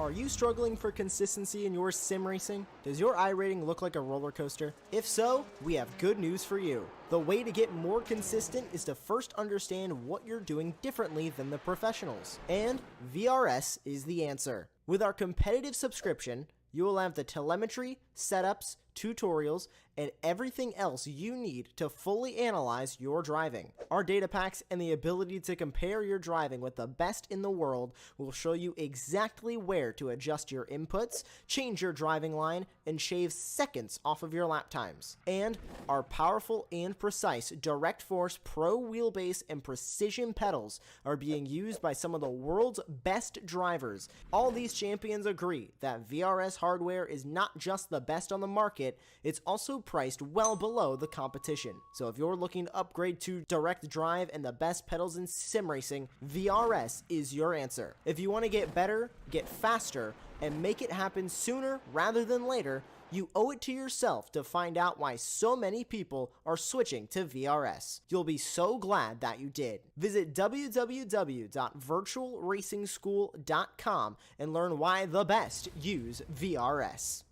Are you struggling for consistency in your sim racing? Does your iRating look like a roller coaster? If so, we have good news for you. The way to get more consistent is to first understand what you're doing differently than the professionals. And VRS is the answer. With our competitive subscription, you will have the telemetry, setups, tutorials, and everything else you need to fully analyze your driving. Our data packs and the ability to compare your driving with the best in the world will show you exactly where to adjust your inputs, change your driving line, and shave seconds off of your lap times. And our powerful and precise Direct Force Pro wheelbase and precision pedals are being used by some of the world's best drivers. All these champions agree that VRS hardware is not just the best on the market, it's also priced well below the competition. So if you're looking to upgrade to direct drive and the best pedals in sim racing, VRS is your answer. If you want to get better, get faster, and make it happen sooner rather than later, you owe it to yourself to find out why so many people are switching to VRS. You'll be so glad that you did. Visit www.virtualracingschool.com and learn why the best use VRS.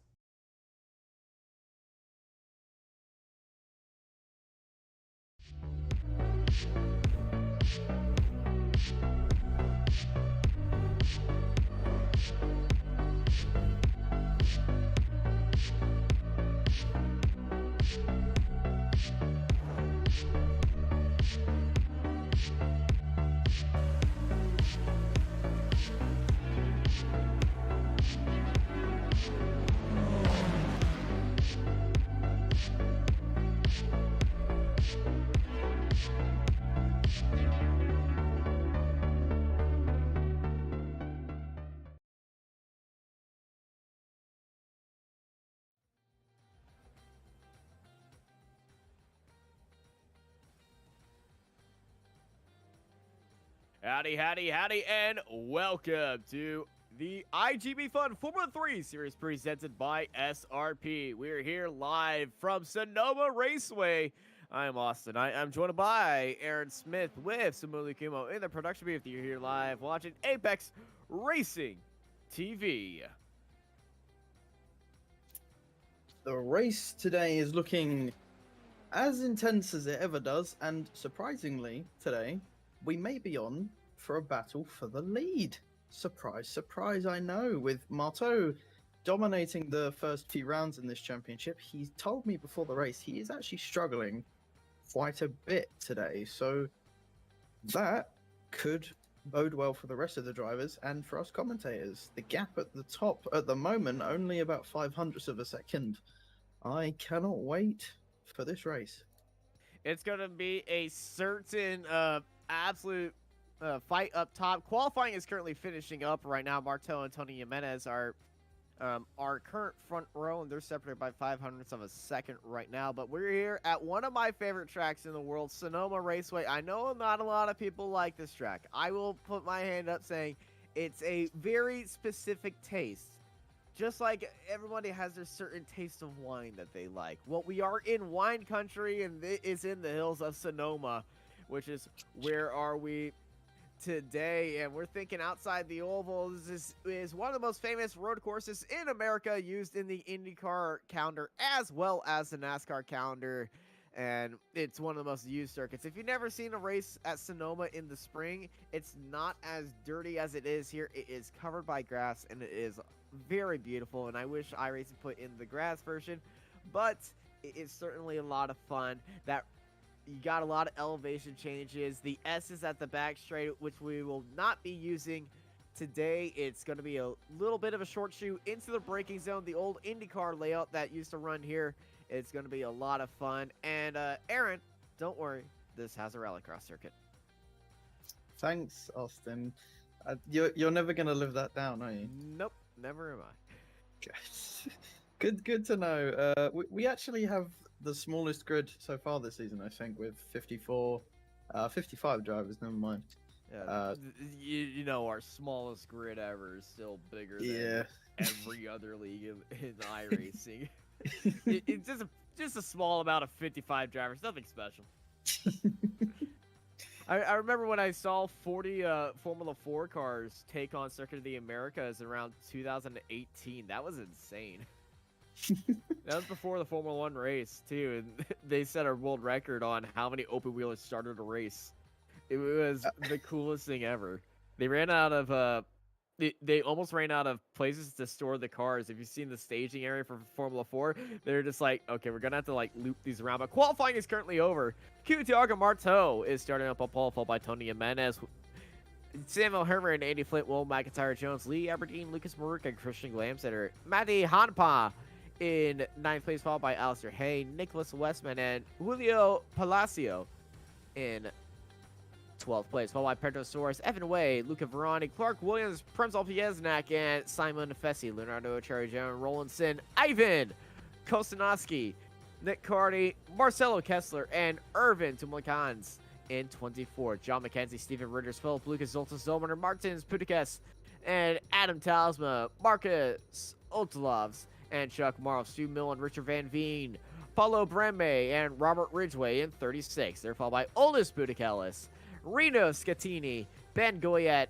Howdy, howdy, howdy, and welcome to the iGPFun-F3 series presented by SRP. We're here live from Sonoma Raceway. I'm Austin. I'm joined by Aaron Smith with Samuli Kumo in the production booth. You're here live watching Apex Racing TV. The race today is looking as intense as it ever does, and surprisingly, today, we may be on for a battle for the lead. Surprise, surprise, I know. With Marteau dominating the first few rounds in this championship, he told me before the race he is actually struggling quite a bit today. So that could bode well for the rest of the drivers and for us commentators. The gap at the top at the moment, only about 0.05 of a second. I cannot wait for this race. It's going to be a certain absolute fight up top. Qualifying is currently finishing up right now. Marteau and Tony Jimenez are our current front row, and they're separated by 0.05 of a second right now. But we're here at one of my favorite tracks in the world, Sonoma Raceway. I know not a lot of people like this track. I will put my hand up saying it's a very specific taste. Just like everybody has their certain taste of wine that they like. Well, we are in wine country, and it is in the hills of Sonoma, which is where are we today. And we're thinking outside the oval. This is one of the most famous road courses in America, used in the IndyCar calendar as well as the NASCAR calendar, and it's one of the most used circuits. If you've never seen a race at Sonoma in the spring, it's not as dirty as it is here. It is covered by grass, and it is very beautiful, and I wish iRacing put in the grass version, but it is certainly a lot of fun. That you got a lot of elevation changes. The S is at the back straight, which we will not be using today. It's going to be a little bit of a short shoot into the braking zone, the old IndyCar layout that used to run here. It's going to be a lot of fun. And Aaron, don't worry, this has a rallycross circuit. Thanks, Austin. You're never going to live that down, are you? Nope, never am I. Good to know. We actually have the smallest grid so far this season, I think, with 55 drivers, never mind. Yeah, you know, our smallest grid ever is still bigger than every other league in iRacing. It's just a small amount of 55 drivers, nothing special. I remember when I saw 40 Formula 4 cars take on Circuit of the Americas around 2018. That was insane. That was before the Formula 1 race, too. And they set a world record on how many open wheelers started a race. It was the coolest thing ever. They ran out of they almost ran out of places to store the cars. If you've seen the staging area for Formula 4, they're just like, okay, we're gonna have to like loop these around. But qualifying is currently over. Thiago Marteau is starting up a pole, followed by Tony Jimenez, Samuel Herman, and Andy Flint, Will McIntyre Jones, Lee Aberdeen, Lucas Maruk, and Christian Glamsetter. Matty Hanpa in 9th place, followed by Alistair Hay, Nicholas Westman, and Julio Palacio in 12th place, followed by Pedro Soares, Evan Way, Luca Veroni, Clark Williams, Premzal Piesnak, and Simon Fessi, Leonardo Cherry Jones, Rolandson, Ivan Kostanowski, Nick Carty, Marcelo Kessler, and Irvin Tumlikans in 24th. John McKenzie, Stephen Ritters, Philip Lucas, Zoltan Zomer, Martins Pudikas, and Adam Talsma, Marcus Otolovs, and Chuck Morrow, Stu Millen, Richard Van Veen, Paulo Breme, and Robert Ridgway in 36th. They're followed by Oldest Budikelis, Reno Scatini, Ben Goyet,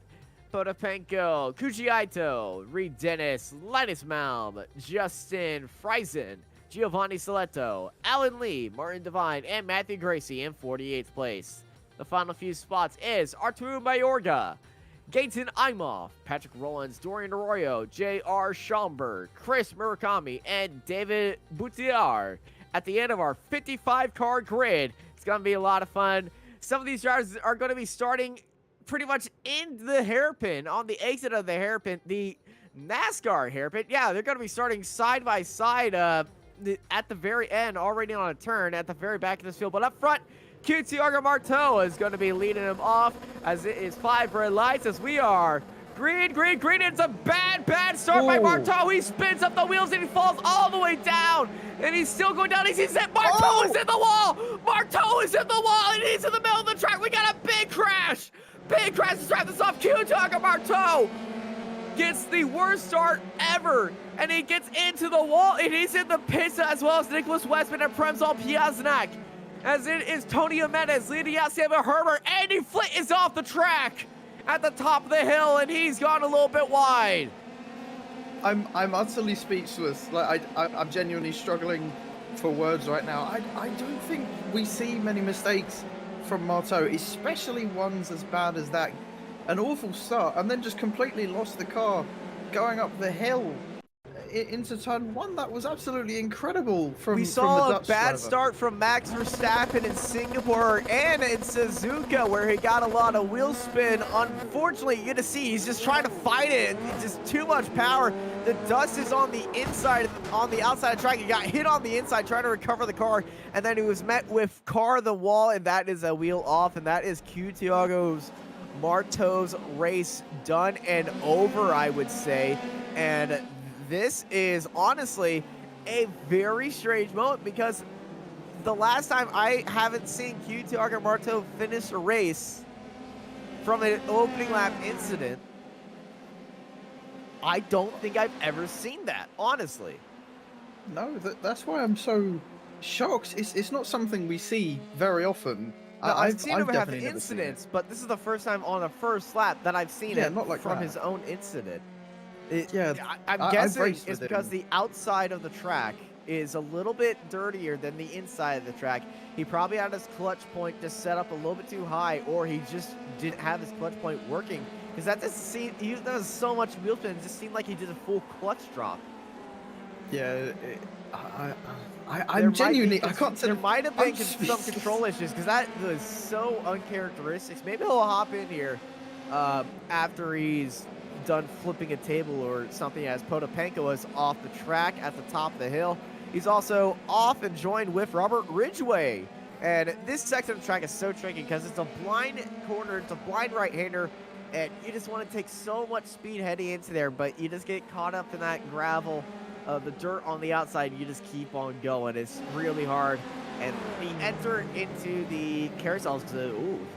Potapenko, Kujiaito, Reed Dennis, Linus Malm, Justin Friesen, Giovanni Saletto, Alan Lee, Martin Devine, and Matthew Gracie in 48th place. The final few spots is Arturo Mayorga, Gaten Imhoff, Patrick Rollins, Dorian Arroyo, J.R. Schomburg, Chris Murakami, and David Boutiar. At the end of our 55-car grid, it's going to be a lot of fun. Some of these drivers are going to be starting pretty much in the hairpin, on the exit of the hairpin, the NASCAR hairpin. Yeah, they're going to be starting side by side at the very end, already on a turn at the very back of this field. But up front, Thiago Marteau is going to be leading him off as it is 5 red lights as we are green, green, green. It's a bad start by Marteau. He spins up the wheels and he falls all the way down. And he's still going down. He's hit. Marteau is in the wall. Marteau is in the wall and he's in the middle of the track. We got a big crash. Big crash to start this off. Thiago Marteau gets the worst start ever. And he gets into the wall and he's in the pits as well as Nicholas Westman and Premzal Piasnak. As it is Tony Jimenez leading out Samuel Herbert. Andy Flint is off the track at the top of the hill, and he's gone a little bit wide. I'm utterly speechless. Like I'm genuinely struggling for words right now. I don't think we see many mistakes from Marteau, especially ones as bad as that. An awful start, and then just completely lost the car going up the hill into turn 1. That was absolutely incredible from the Dutch driver. Start from Max Verstappen in Singapore and in Suzuka where he got a lot of wheel spin. Unfortunately, you get to see he's just trying to fight it. It's just too much power. The dust is on the inside, on the outside of the track. He got hit on the inside trying to recover the car, and then he was met with car the wall, and that is a wheel off, and that is Thiago Marteau's race done and over, I would say. And this is honestly a very strange moment because the last time I haven't seen Thiago Marteau finish a race from an opening lap incident, I don't think I've ever seen that, honestly. No, that's why I'm so shocked. It's not something we see very often. No, I've seen him have incidents, but this is the first time on the first lap that I've seen it not like from that. His own incident. I'm guessing it's because the outside of the track is a little bit dirtier than the inside of the track. He probably had his clutch point just set up a little bit too high, or he just didn't have his clutch point working. Because that doesn't seem, he does so much wheel spin, it just seemed like he did a full clutch drop. Yeah, I'm genuinely, I can't tell. There might have been some control issues because that was so uncharacteristic. Maybe he'll hop in here after he's done flipping a table or something, as Potapenko is off the track at the top of the hill. He's also off and joined with Robert Ridgway. And this section of the track is so tricky because it's a blind corner, it's a blind right-hander, and you just want to take so much speed heading into there, but you just get caught up in that gravel, the dirt on the outside, you just keep on going. It's really hard. And we enter into the carousels.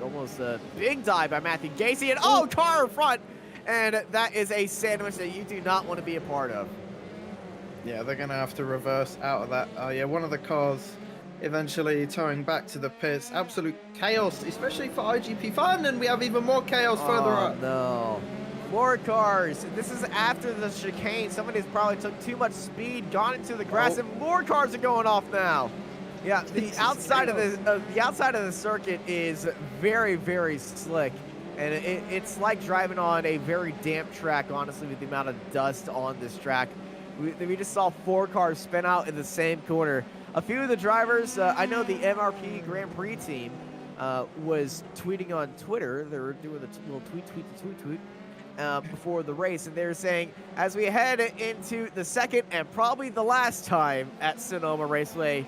Almost a big dive by Matthew Gacy, and car in front. And that is a sandwich that you do not want to be a part of. Yeah, they're going to have to reverse out of that. Yeah, one of the cars eventually towing back to the pits. Absolute chaos, especially for iGPFun, and we have even more chaos further up. No. More cars. This is after the chicane. Somebody's probably took too much speed, gone into the grass, and more cars are going off now. Yeah, the outside of the circuit is very, very slick, and it's like driving on a very damp track. Honestly, with the amount of dust on this track, we just saw 4 cars spin out in the same corner. A few of the drivers, I know the MRP Grand Prix team was tweeting on Twitter. They were doing the little tweet before the race, and they're saying, as we head into the second and probably the last time at Sonoma Raceway,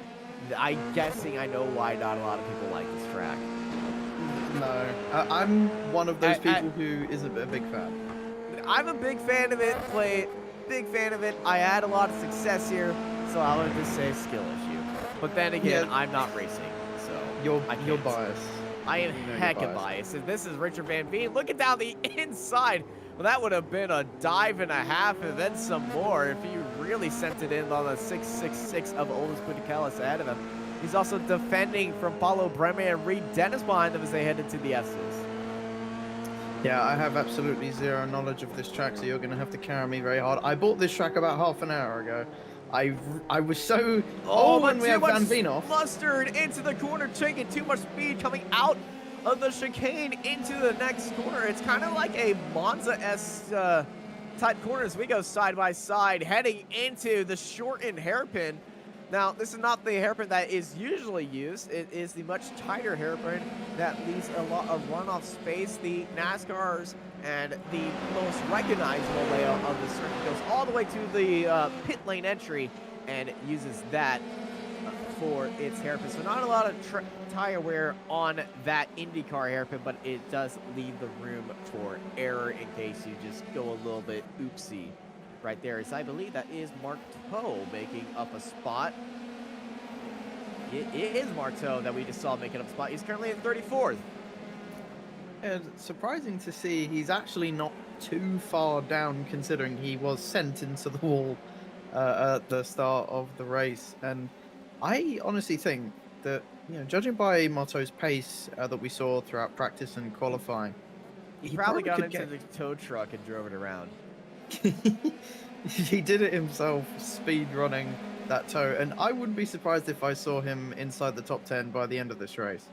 I'm guessing I know why not a lot of people like this track. No, I'm one of those people who isn't a big fan. I'm a big fan of it, big fan of it. I had a lot of success here, so I would just say skill issue. But then again, Yeah. I'm not racing, so You're biased. I am hecka biased. And this is Richard Van Veen looking down the inside. Well, that would have been a dive and a half and then some more if he really sent it in on the 666 of Oldest Quinticalis ahead of him. He's also defending from Paulo Breme and Reed Dennis behind them as they head into the S's. Yeah, I have absolutely zero knowledge of this track, so you're going to have to carry me very hard. I bought this track about half an hour ago. I was so... but when we too have much Van Veen off. mustard into the corner, taking too much speed coming out of the chicane into the next corner. It's kind of like a Monza-esque type corner as we go side by side, heading into the shortened hairpin. Now, this is not the hairpin that is usually used. It is the much tighter hairpin that leaves a lot of runoff space. The NASCARs and the most recognizable layout of the circuit goes all the way to the pit lane entry and uses that for its hairpin. So not a lot of tire wear on that IndyCar hairpin, but it does leave the room for error in case you just go a little bit oopsie. Right there, so I believe that is Marteau making up a spot. It is Marteau that we just saw making up a spot. He's currently in 34th. And surprising to see he's actually not too far down considering he was sent into the wall at the start of the race. And I honestly think that, judging by Marteau's pace that we saw throughout practice and qualifying, he probably got into the tow truck and drove it around. He did it himself, speed running that tow, and I wouldn't be surprised if I saw him inside the top 10 by the end of this race.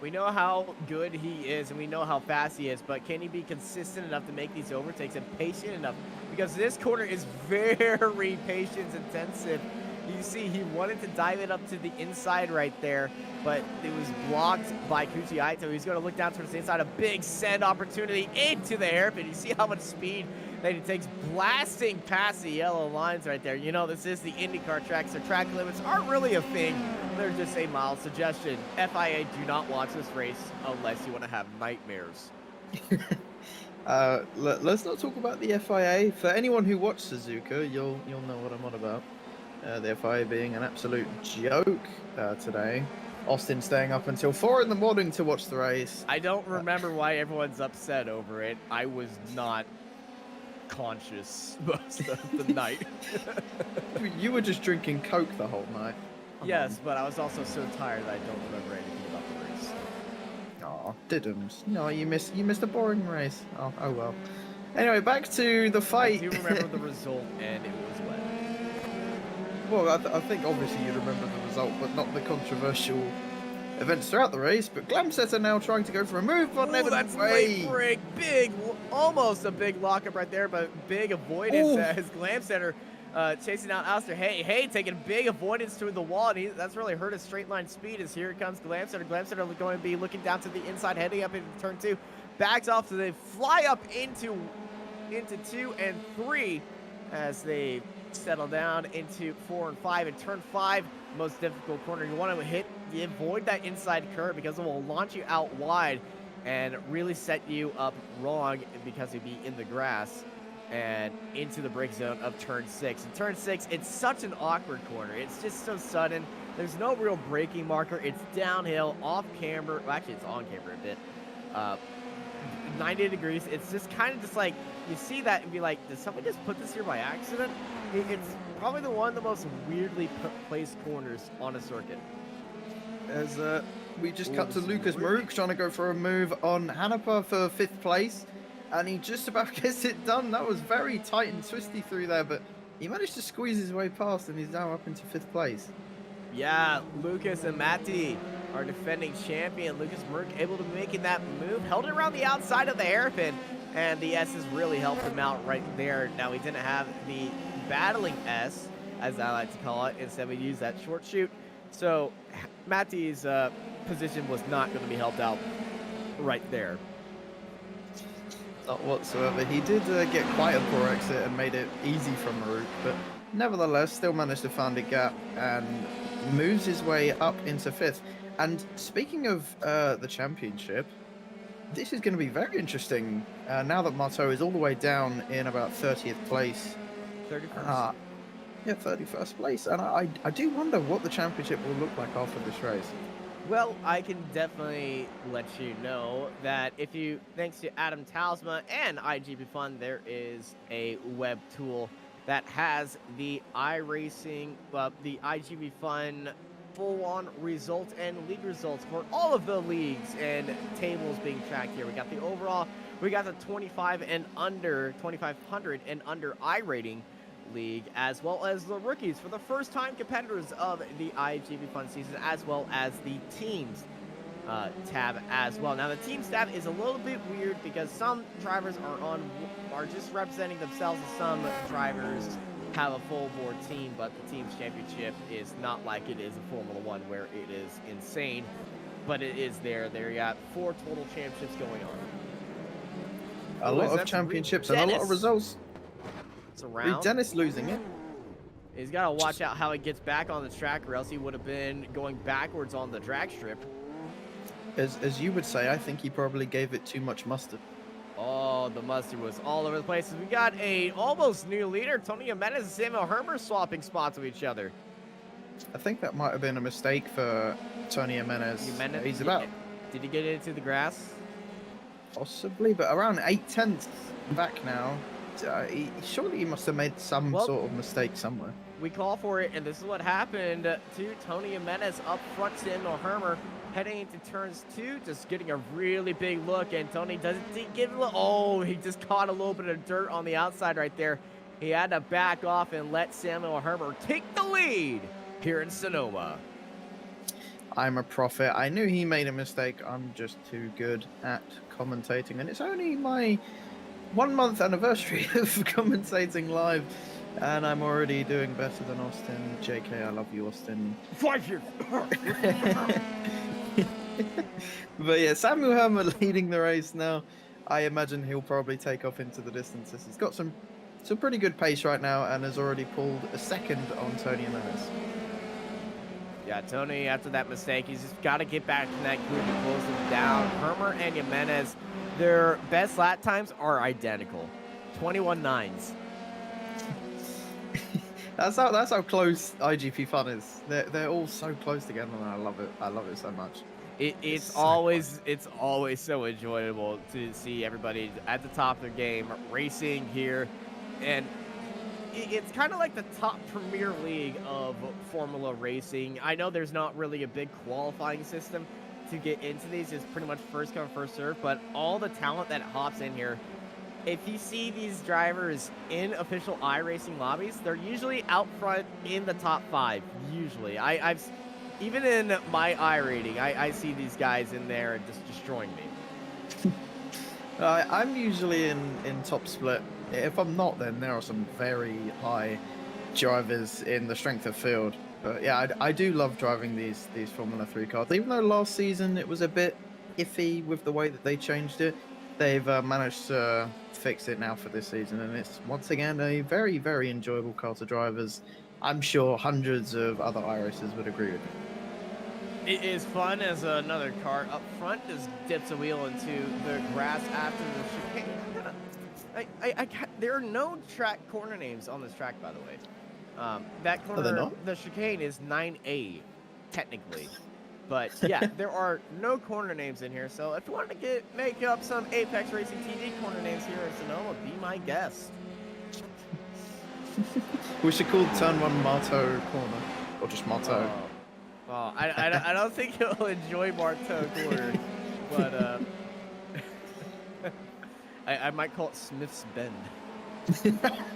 We know how good he is and we know how fast he is, but can he be consistent enough to make these overtakes and patient enough? Because this corner is very patience intensive. You see, he wanted to dive it up to the inside right there, but it was blocked by Kuchiaito. He's going to look down towards the inside, a big send opportunity into the hairpin. You see how much speed that he takes, blasting past the yellow lines right there. This is the IndyCar track, so track limits aren't really a thing. They're just a mild suggestion. FIA, do not watch this race unless you want to have nightmares. Let's not talk about the FIA. For anyone who watched Suzuka, you'll know what I'm on about. The FIA being an absolute joke today. Austin staying up until 4 in the morning to watch the race. I don't remember why everyone's upset over it. I was not conscious most of the night. You were just drinking Coke the whole night. Yes, but I was also so tired that I don't remember anything about the race. Oh, didn't. No, you missed a boring race. Oh well. Anyway, back to the fight. I do remember the result, and it was wet. Well, I think obviously you remember the result, but not the controversial events throughout the race. But Glamsetter now trying to go for a move on Evan That's Way. late break. Big, almost a big lockup right there, but big avoidance as Glamsetter chasing out Alistair. Hey, taking a big avoidance through the wall, and that's really hurt his straight line speed as here comes Glamsetter. Glamsetter going to be looking down to the inside, heading up into turn 2. Backs off, so they fly up into 2 and 3 as they settle down into 4 and 5. And turn 5, most difficult corner. You want to avoid that inside curve because it will launch you out wide and really set you up wrong because you'd be in the grass and into the brake zone of turn 6. And turn 6, it's such an awkward corner. It's just so sudden. There's no real braking marker. It's downhill, off camber. Well, actually, it's on camber a bit. 90 degrees. It's just kind of just like, you see that and be like, did someone just put this here by accident? It's probably one of the most weirdly placed corners on a circuit. as we just Ooh, cut to this is Lucas really- Maruk trying to go for a move on Hanapa for 5th place, and he just about gets it done. That was very tight and twisty through there, but he managed to squeeze his way past, and he's now up into 5th place. Yeah, Lucas and Matty are defending champion. Lucas Merck able to making that move, held it around the outside of the hairpin, and the S's really helped him out right there. Now we didn't have the battling S, as I like to call it. Instead we used that short shoot. So Matty's position was not going to be helped out right there. Not whatsoever. He did get quite a poor exit and made it easy for Maruk, but nevertheless still managed to find a gap and moves his way up into 5th. And speaking of the championship, this is going to be very interesting now that Marteau is all the way down in about 30th place. 31st. Yeah, 31st place. And I do wonder what the championship will look like after this race. Well, I can definitely let you know that thanks to Adam Talsma and iGPFun, there is a web tool that has the iRacing, the iGPFun full-on results and league results for all of the leagues and tables being tracked here. We got the overall, we got the 2500 and under iRating league, as well as the rookies for the first-time competitors of the iGPFun season, as well as the teams tab as well. Now the teams tab is a little bit weird because some drivers are just representing themselves, and some drivers have a full board team, but the team's championship is not like it is in Formula 1 where it is insane, but it is there. There you got 4 total championships going on. A lot of championships and a lot of results. It's around. Dennis losing it. He's got to watch out how he gets back on the track, or else he would have been going backwards on the drag strip. As you would say, I think he probably gave it too much mustard. Oh, the mustard was all over the place. We got a almost new leader. Tony Jimenez and Samuel Hermer swapping spots with each other. I think that might have been a mistake for Tony Jimenez. He's about... Did he get into the grass? Possibly, but around 8/10 back now. Surely he must have made some sort of mistake somewhere. We call for it, and this is what happened to Tony Jimenez up front. Samuel Hermer heading into turns 2, just getting a really big look, and Tony doesn't give a little, he just caught a little bit of dirt on the outside right there. He had to back off and let Samuel Hermer take the lead here in Sonoma. I'm a prophet. I knew he made a mistake. I'm just too good at commentating, and it's only my 1-month anniversary of commentating live, and I'm already doing better than Austin. JK, I love you, Austin. 5 years. But yeah, Samuel Hermer leading the race now. I imagine he'll probably take off into the distances. He's got some pretty good pace right now and has already pulled a second on Tony Jimenez. Yeah, Tony, after that mistake, he's just got to get back in that group and close them down. Hermer and Jimenez, their best lap times are identical. 21.9s. That's how close IGP is. They're all so close together, and I love it. I love it so much. It's always so enjoyable to see everybody at the top of their game racing here, and it's kind of like the top Premier League of Formula racing. I know there's not really a big qualifying system to get into these. It's pretty much first come first serve, but all the talent that hops in here. If you see these drivers in official iRacing lobbies, they're usually out front in the top 5. Usually, I've even in my iRating, I see these guys in there and just destroying me. I'm usually in top split. If I'm not, then there are some very high drivers in the strength of field. But yeah, I do love driving these Formula 3 cars. Even though last season it was a bit iffy with the way that they changed it, they've managed to fix it now for this season, and it's once again a very, very enjoyable car to drive, as I'm sure hundreds of other iRacers would agree with. It is fun as another car up front just dips a wheel into the grass after the chicane. There are no track corner names on this track, by the way. That corner, the chicane is 9A, technically. But yeah, there are no corner names in here. So if you wanted to make up some Apex Racing TV corner names here in Sonoma, be my guest. We should call turn 1 Marteau corner, or just Marteau. Well, I don't think he'll enjoy Marteau corner, but I might call it Smith's Bend.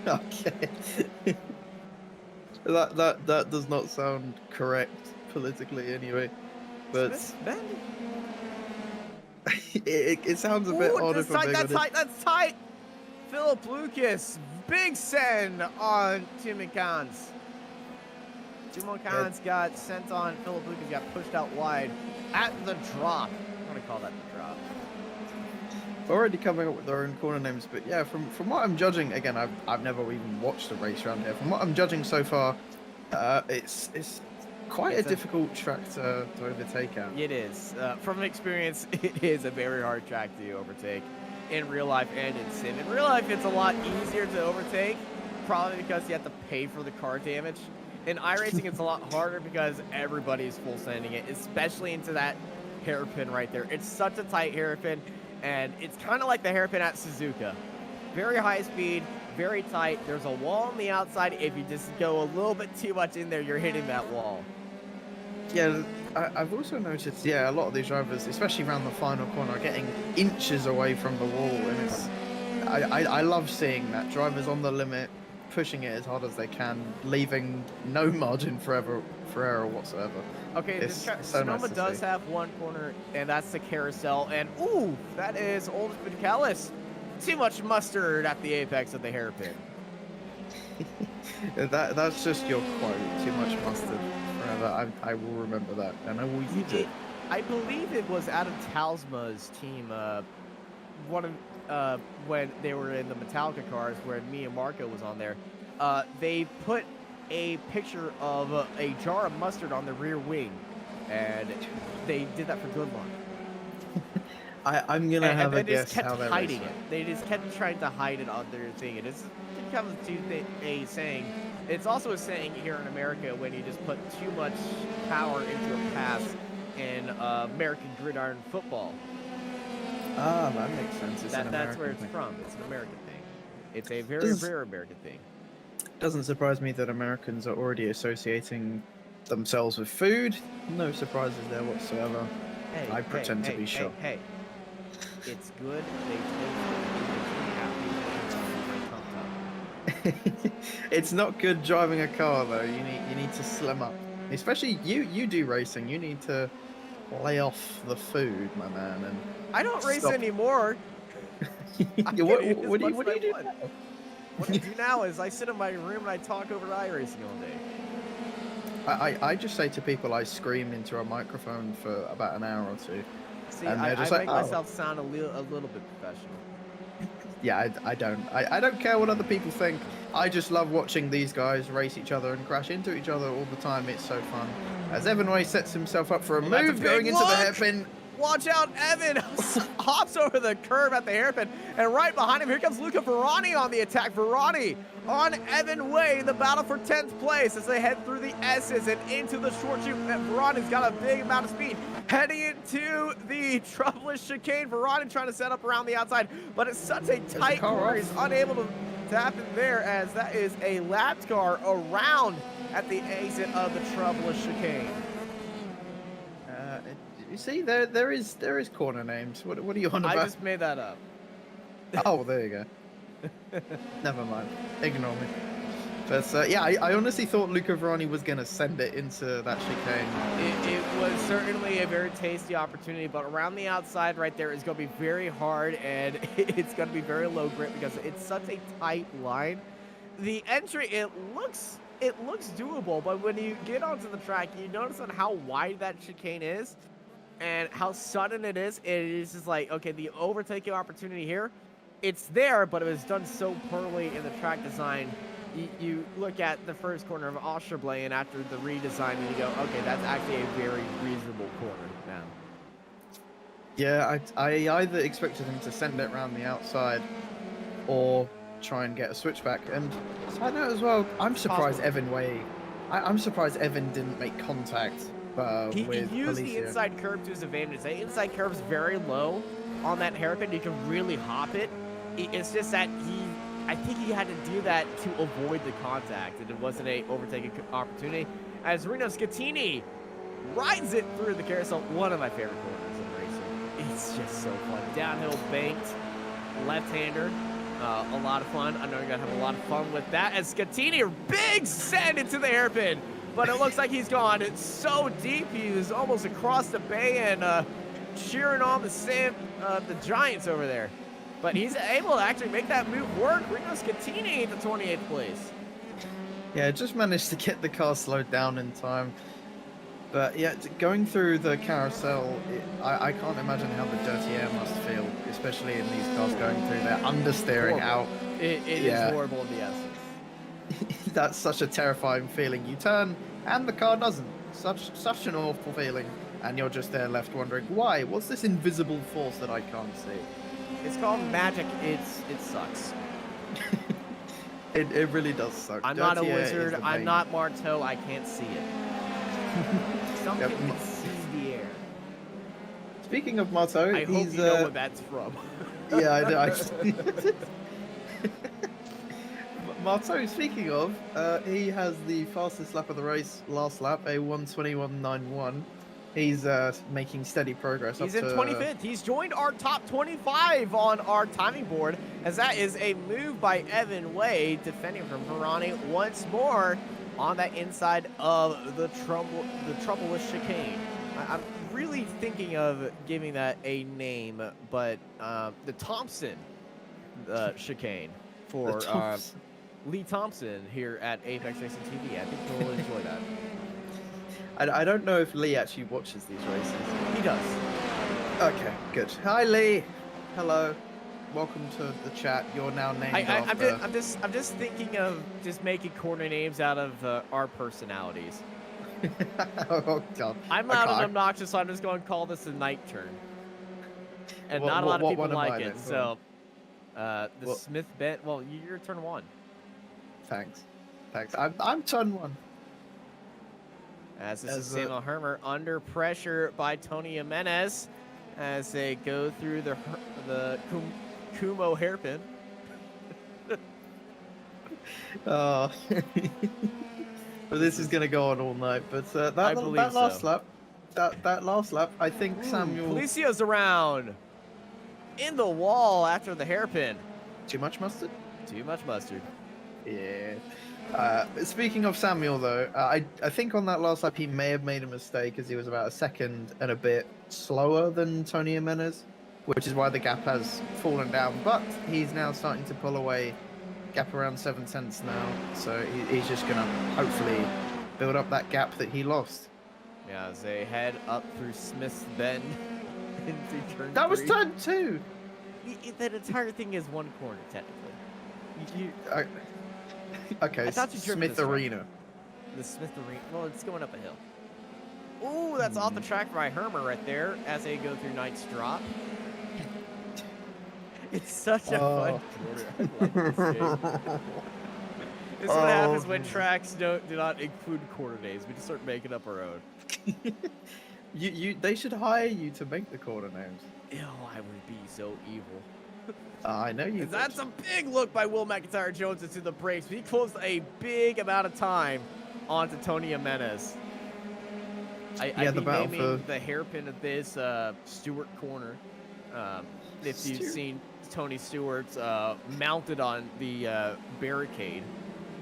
Okay. That does not sound correct politically anyway. But Smith's Bend? it sounds a bit Ooh, odd that's if I'm tight, being that's honest. tight, that's tight! Philip Lucas, big send on Timon Kahns. Timon Kahns got sent on, Philip Lucas got pushed out wide at the drop. I'm gonna call that the drop. Already coming up with their own corner names, but yeah, from what I'm judging, again, I've never even watched a race around here. From what I'm judging so far, it's quite a difficult track to overtake at. It is. From experience, it is a very hard track to overtake in real life and in sim. In real life, it's a lot easier to overtake, probably because you have to pay for the car damage. In iRacing, it's a lot harder because everybody's full sending it, especially into that hairpin right there. It's such a tight hairpin, and it's kind of like the hairpin at Suzuka. Very high speed, very tight. There's a wall on the outside. If you just go a little bit too much in there, you're hitting that wall. Yeah, I've also noticed, yeah, a lot of these drivers, especially around the final corner, are getting inches away from the wall, and it's, I love seeing that. Drivers on the limit, pushing it as hard as they can, leaving no margin for error whatsoever. Okay, It's so Sonoma nice to does see. have one corner, and that's the carousel, and ooh, that is Old Vicalis. Too much mustard at the apex of the hairpin. That's just your quote. Too much mustard. Forever. I will remember that, and I will use it. I believe it was Adam Talsma's team. When they were in the Metallica cars, where me and Marco was on there. They put a picture of a jar of mustard on the rear wing, and they did that for good luck. I'm gonna have a they just guess kept how that hiding it. They just kept trying to hide it on their thing. It comes to a saying. It's also a saying here in America when you just put too much power into a pass in American gridiron football. Ah, that makes sense. It's an That's where American it's thing. from. It's an American thing. It's a very, very American thing. Doesn't surprise me that Americans are already associating themselves with food. No surprises there whatsoever. Hey, I pretend to be shocked. Hey, it's good. They taste it. It's not good driving a car though. You need to slim up. Especially you do racing. You need to lay off the food, my man. And I don't race stop. anymore. What do you do? now? What I do now is I sit in my room and I talk over iRacing all day. I just say to people I scream into a microphone for about an hour or two. See, And I they're just make like, "Oh." myself sound a little bit professional. Yeah, I don't. I don't care what other people think. I just love watching these guys race each other and crash into each other all the time. It's so fun. As Evan Way sets himself up for a Well, that's a move big going into the look. hairpin. Watch out, Evan hops over the curb at the hairpin, and right behind him, here comes Luca Verani on the attack. Verani on Evan Way, the battle for 10th place as they head through the S's and into the short chute. Verani's got a big amount of speed. Heading into the troublous chicane, Verani trying to set up around the outside, but it's such a tight corner, he's unable to tap in there as that is a lapped car around at the exit of the troublous chicane. You see, there is corner names. What are you on about? I just made that up. Oh, there you go. Never mind. Ignore me. But yeah, I honestly thought Luca Verani was gonna send it into that chicane. It was certainly a very tasty opportunity, but around the outside right there is going to be very hard, and it's going to be very low grip because it's such a tight line. The entry, it looks doable, but when you get onto the track, you notice on how wide that chicane is and how sudden it is. It is just like, okay, the overtaking opportunity here, it's there, but it was done so poorly in the track design. You look at the first corner of Oscherblay after the redesign and you go, okay, that's actually a very reasonable corner now. Yeah, I either expected him to send it around the outside or try and get a switchback. And side note as well, I'm surprised Evan Way. I'm surprised Evan didn't make contact He with used Alicia. the inside curve to his advantage. The inside curve is very low on that hairpin. You can really hop it. It's just that I think he had to do that to avoid the contact, and it wasn't a overtaking opportunity. As Reno Scattini rides it through the carousel. One of my favorite corners in racing. It's just so fun. Downhill banked, left-hander. A lot of fun. I know you're going to have a lot of fun with that. As Scatini, big send into the hairpin. But it looks like he's gone. It's so deep. He was almost across the bay and cheering on the Giants over there. But he's able to actually make that move work. Rino Scatini to 28th place. Yeah, just managed to get the car slowed down in time. But yeah, going through the carousel, I can't imagine how the dirty air must feel, especially in these cars going through there, understeering out. It is horrible in the essence. That's such a terrifying feeling. You turn and the car doesn't. Such an awful feeling. And you're just there left wondering, why? What's this invisible force that I can't see? It's called magic. It sucks. It really does suck. I'm not a wizard. I'm not Marteau. I can't see it. Some kid can see the air. Speaking of Marteau, I hope you know where that's from. Yeah, I do. Marteau, speaking of, he has the fastest lap of the race last lap, a 1:21.91. He's making steady progress. He's in 25th. He's joined our top 25 on our timing board, as that is a move by Evan Way, defending from Pirani once more on that inside of the troublous chicane. I'm really thinking of giving that a name, but the Thompson chicane for Lee Thompson here at Apex Racing TV. I think he'll enjoy that. I don't know if Lee actually watches these races. He does. Okay, good. Hi, Lee. Hello. Welcome to the chat. You're now named after... I'm just thinking of just making corner names out of our personalities. Oh, God. I'm loud and obnoxious, so I'm just going to call this a night turn. And not a lot of people like it, so... Smith Bent... Well, you're turn 1. Thanks. I'm turn 1. As this is Samuel Hermer under pressure by Tony Jimenez as they go through the Kumo hairpin. Oh, but this is going to go on all night. But that last lap, I think Samuel. Felicio's around in the wall after the hairpin. Too much mustard. Too much mustard. Yeah. Speaking of Samuel, though, I think on that last lap he may have made a mistake as he was about a second and a bit slower than Tony Jimenez, which is why the gap has fallen down. But he's now starting to pull away, gap around 7 tenths now. So he's just going to hopefully build up that gap that he lost. Yeah, as they head up through Smith's Bend into turn 3. That was turn 2. That entire thing is one corner, technically. Okay, Smith Arena. The Smith Arena. Well, it's going up a hill. Ooh, that's off the track by Hermer right there as they go through Knight's Drop. It's such a fun corner. I love this game. This is what happens when tracks do not include corner names. We just start making up our own. They should hire you to make the corner names. Ew, I would be so evil. I know you. That's a big look by Will McIntyre Jones into the brakes. He closed a big amount of time onto Tony Jimenez. I'd be naming the hairpin of this Stewart corner. If you've seen Tony Stewart's mounted on the barricade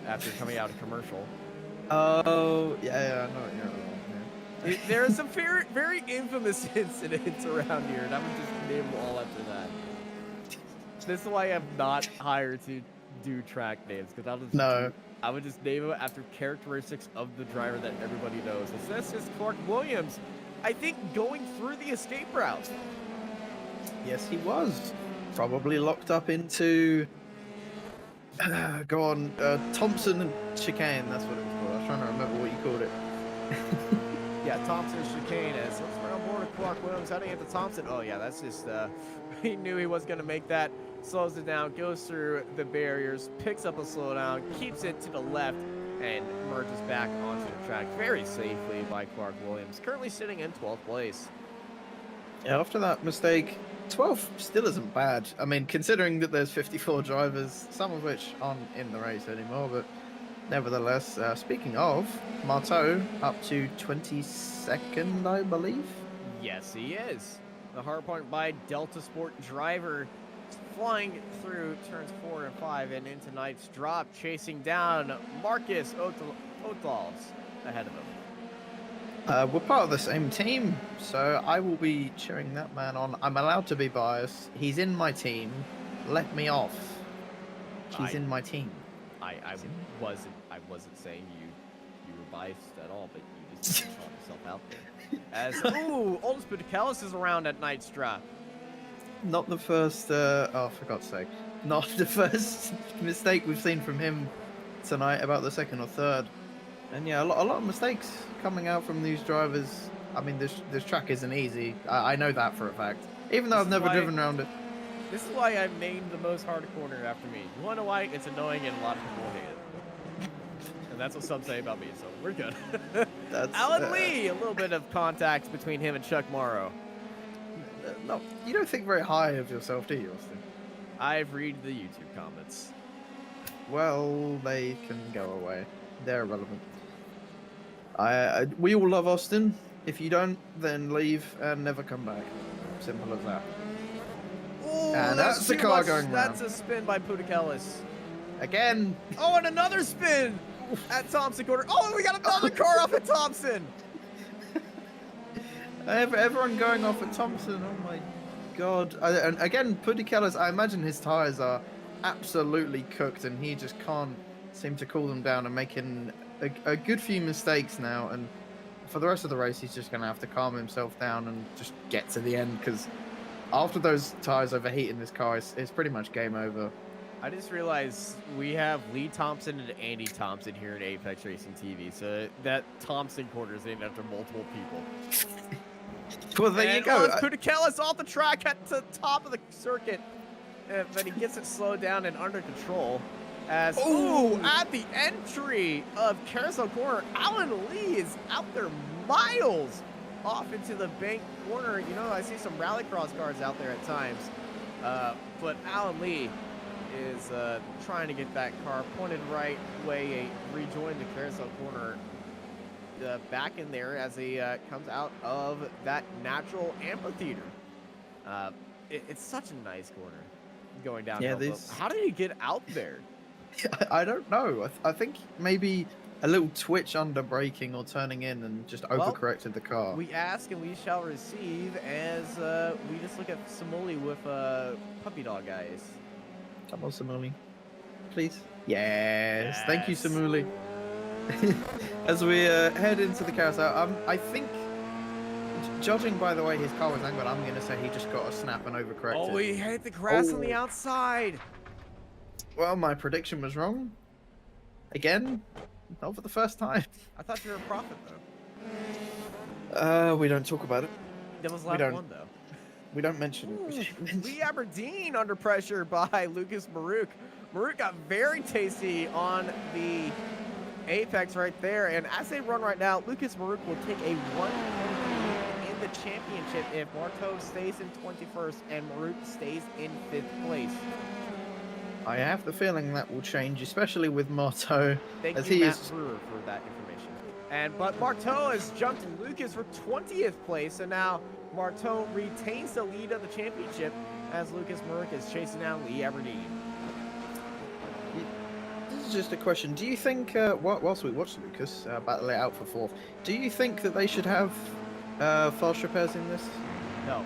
after coming out of commercial. Oh, yeah, I know what you're talking about. There are some very, very infamous incidents around here, and I would just name them all after that. This is why I'm not hired to do track names, because I would just name them after characteristics of the driver that everybody knows. So this is Clark Williams, I think, going through the escape route. Yes, he was. Probably locked up into... Thompson chicane, that's what it was called. I was trying to remember what you called it. Yeah, Thompson chicane. As let's run on board with Clark Williams heading into Thompson. Oh, yeah, that's just... he knew he was going to make that. Slows it down, goes through the barriers, picks up a slowdown, keeps it to the left, and merges back onto the track very safely by Clark Williams. Currently sitting in 12th place. Yeah, after that mistake, 12 still isn't bad. I mean, considering that there's 54 drivers, some of which aren't in the race anymore, but Nevertheless, speaking of, Marteau up to 22nd, I believe. Yes, he is. The hard point by Delta Sport driver flying through turns 4 and 5 and into Knight's drop, chasing down Marcus Othals ahead of him. We're part of the same team, so I will be cheering that man on. I'm allowed to be biased. He's in my team. Let me off. He's in my team. I wasn't saying you were biased at all, but you just called yourself out there. As Oldest Pudicalis is around at Knight's drop. Not the first. Oh, for God's sake! Not the first mistake we've seen from him tonight. About the second or third. And yeah, a lot of mistakes coming out from these drivers. I mean, this track isn't easy. I know that for a fact. Even though I've never driven around it. This is why I named the most hard corner after me. You want to know why? It's annoying and a lot of people hate it. And that's what some say about me, so we're good. Alan Lee, a little bit of contact between him and Chuck Morrow. No, you don't think very high of yourself, do you, Austin? I've read the YouTube comments. Well, they can go away. They're irrelevant. We all love Austin. If you don't, then leave and never come back. Simple as that. Ooh, And that's the car going round. That's a spin by Pudicalis. Again. Oh, and another spin at Thompson Corner. Oh, we got another car off at Thompson. Everyone going off at Thompson. Oh my God. And again, Pudicalis, I imagine his tyres are absolutely cooked and he just can't seem to cool them down and making a good few mistakes now. And for the rest of the race, he's just going to have to calm himself down and just get to the end because after those tyres overheat in this car, it's pretty much game over. I just realized we have Lee Thompson and Andy Thompson here at Apex Racing TV, so that Thompson corner is named after multiple people. Well, there you go. Pudicalis off the track at the top of the circuit, but he gets it slowed down and under control. As at the entry of Carousel Corner, Alan Lee is out there miles off into the bank corner. You know, I see some rallycross cars out there at times, but Alan Lee is trying to get that car pointed right way, rejoin the Carousel Corner back in there as he comes out of that natural amphitheater. It's such a nice corner going down. Yeah, how did he get out there? I don't know. I think maybe a little twitch under braking or turning in and just overcorrected the car. We ask and we shall receive as we just look at Samuli with puppy dog eyes. Come on, Samuli. Please. Yes. Thank you, Samuli. As we head into the carousel, I think, judging by the way his car was angled, I'm going to say he just got a snap and overcorrected. Oh, he hit the grass on the outside. Well, my prediction was wrong. Again, not for the first time. I thought you were a prophet, though. We don't talk about it. That was the last one, though. We don't mention it. Lee Aberdeen under pressure by Lucas Maruk. Maruk got very tasty on the apex right there, and as they run right now, Lucas Maruk will take a 1 in the championship if Marteau stays in 21st and Maruk stays in 5th place. I have the feeling that will change, especially with Marteau. Thank you, Matt Brewer, for that information. But Marteau has jumped Lucas for 20th place, and now Marteau retains the lead of the championship as Lucas Maruk is chasing down Lee Aberdeen. This is just a question. Do you think, whilst we watch Lucas battle it out for 4th, do you think that they should have fast repairs in this? No.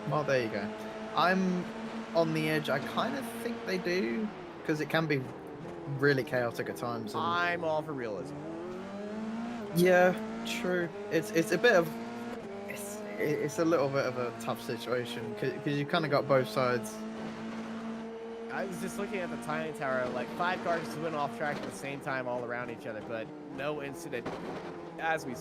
Well, there you go. I'm on the edge. I kind of think they do, because it can be really chaotic at times. And I'm all for realism. Yeah, true. It's a bit of it's a little bit of a tough situation because you kind of got both sides. I was just looking at the timing tower, like 5 cars just went off track at the same time all around each other, but no incident as we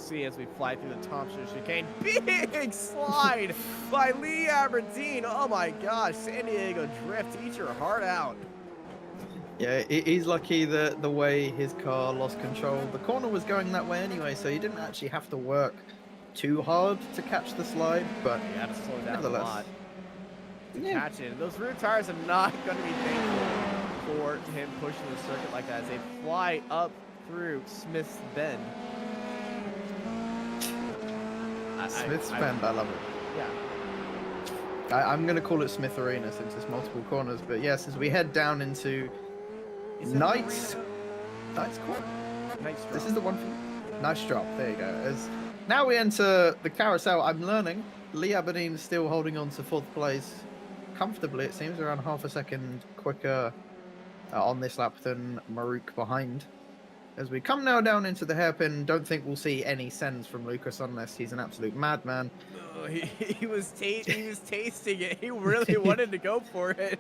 fly through the Thompson chicane. Big slide by Lee Aberdeen. Oh my gosh, San Diego drift, eat your heart out. Yeah, he's lucky that the way his car lost control. The corner was going that way anyway, so he didn't actually have to work too hard to catch the slide, but he had to slow down a lot to catch it. Those rear tires are not going to be thankful for him pushing the circuit like that as they fly up through Smith's Bend. Smith's Bend, I love it. Yeah. I'm going to call it Smith Arena since it's multiple corners, but yes, as we head down into Knight's Corner. Nice drop. This is the one for nice drop. There you go. As now we enter the carousel. I'm learning. Lee Aberdeen still holding on to 4th place comfortably. It seems around half a second quicker on this lap than Maruk behind. As we come now down into the hairpin, don't think we'll see any sends from Lucas unless he's an absolute madman. Oh, he was tasting it. He really wanted to go for it.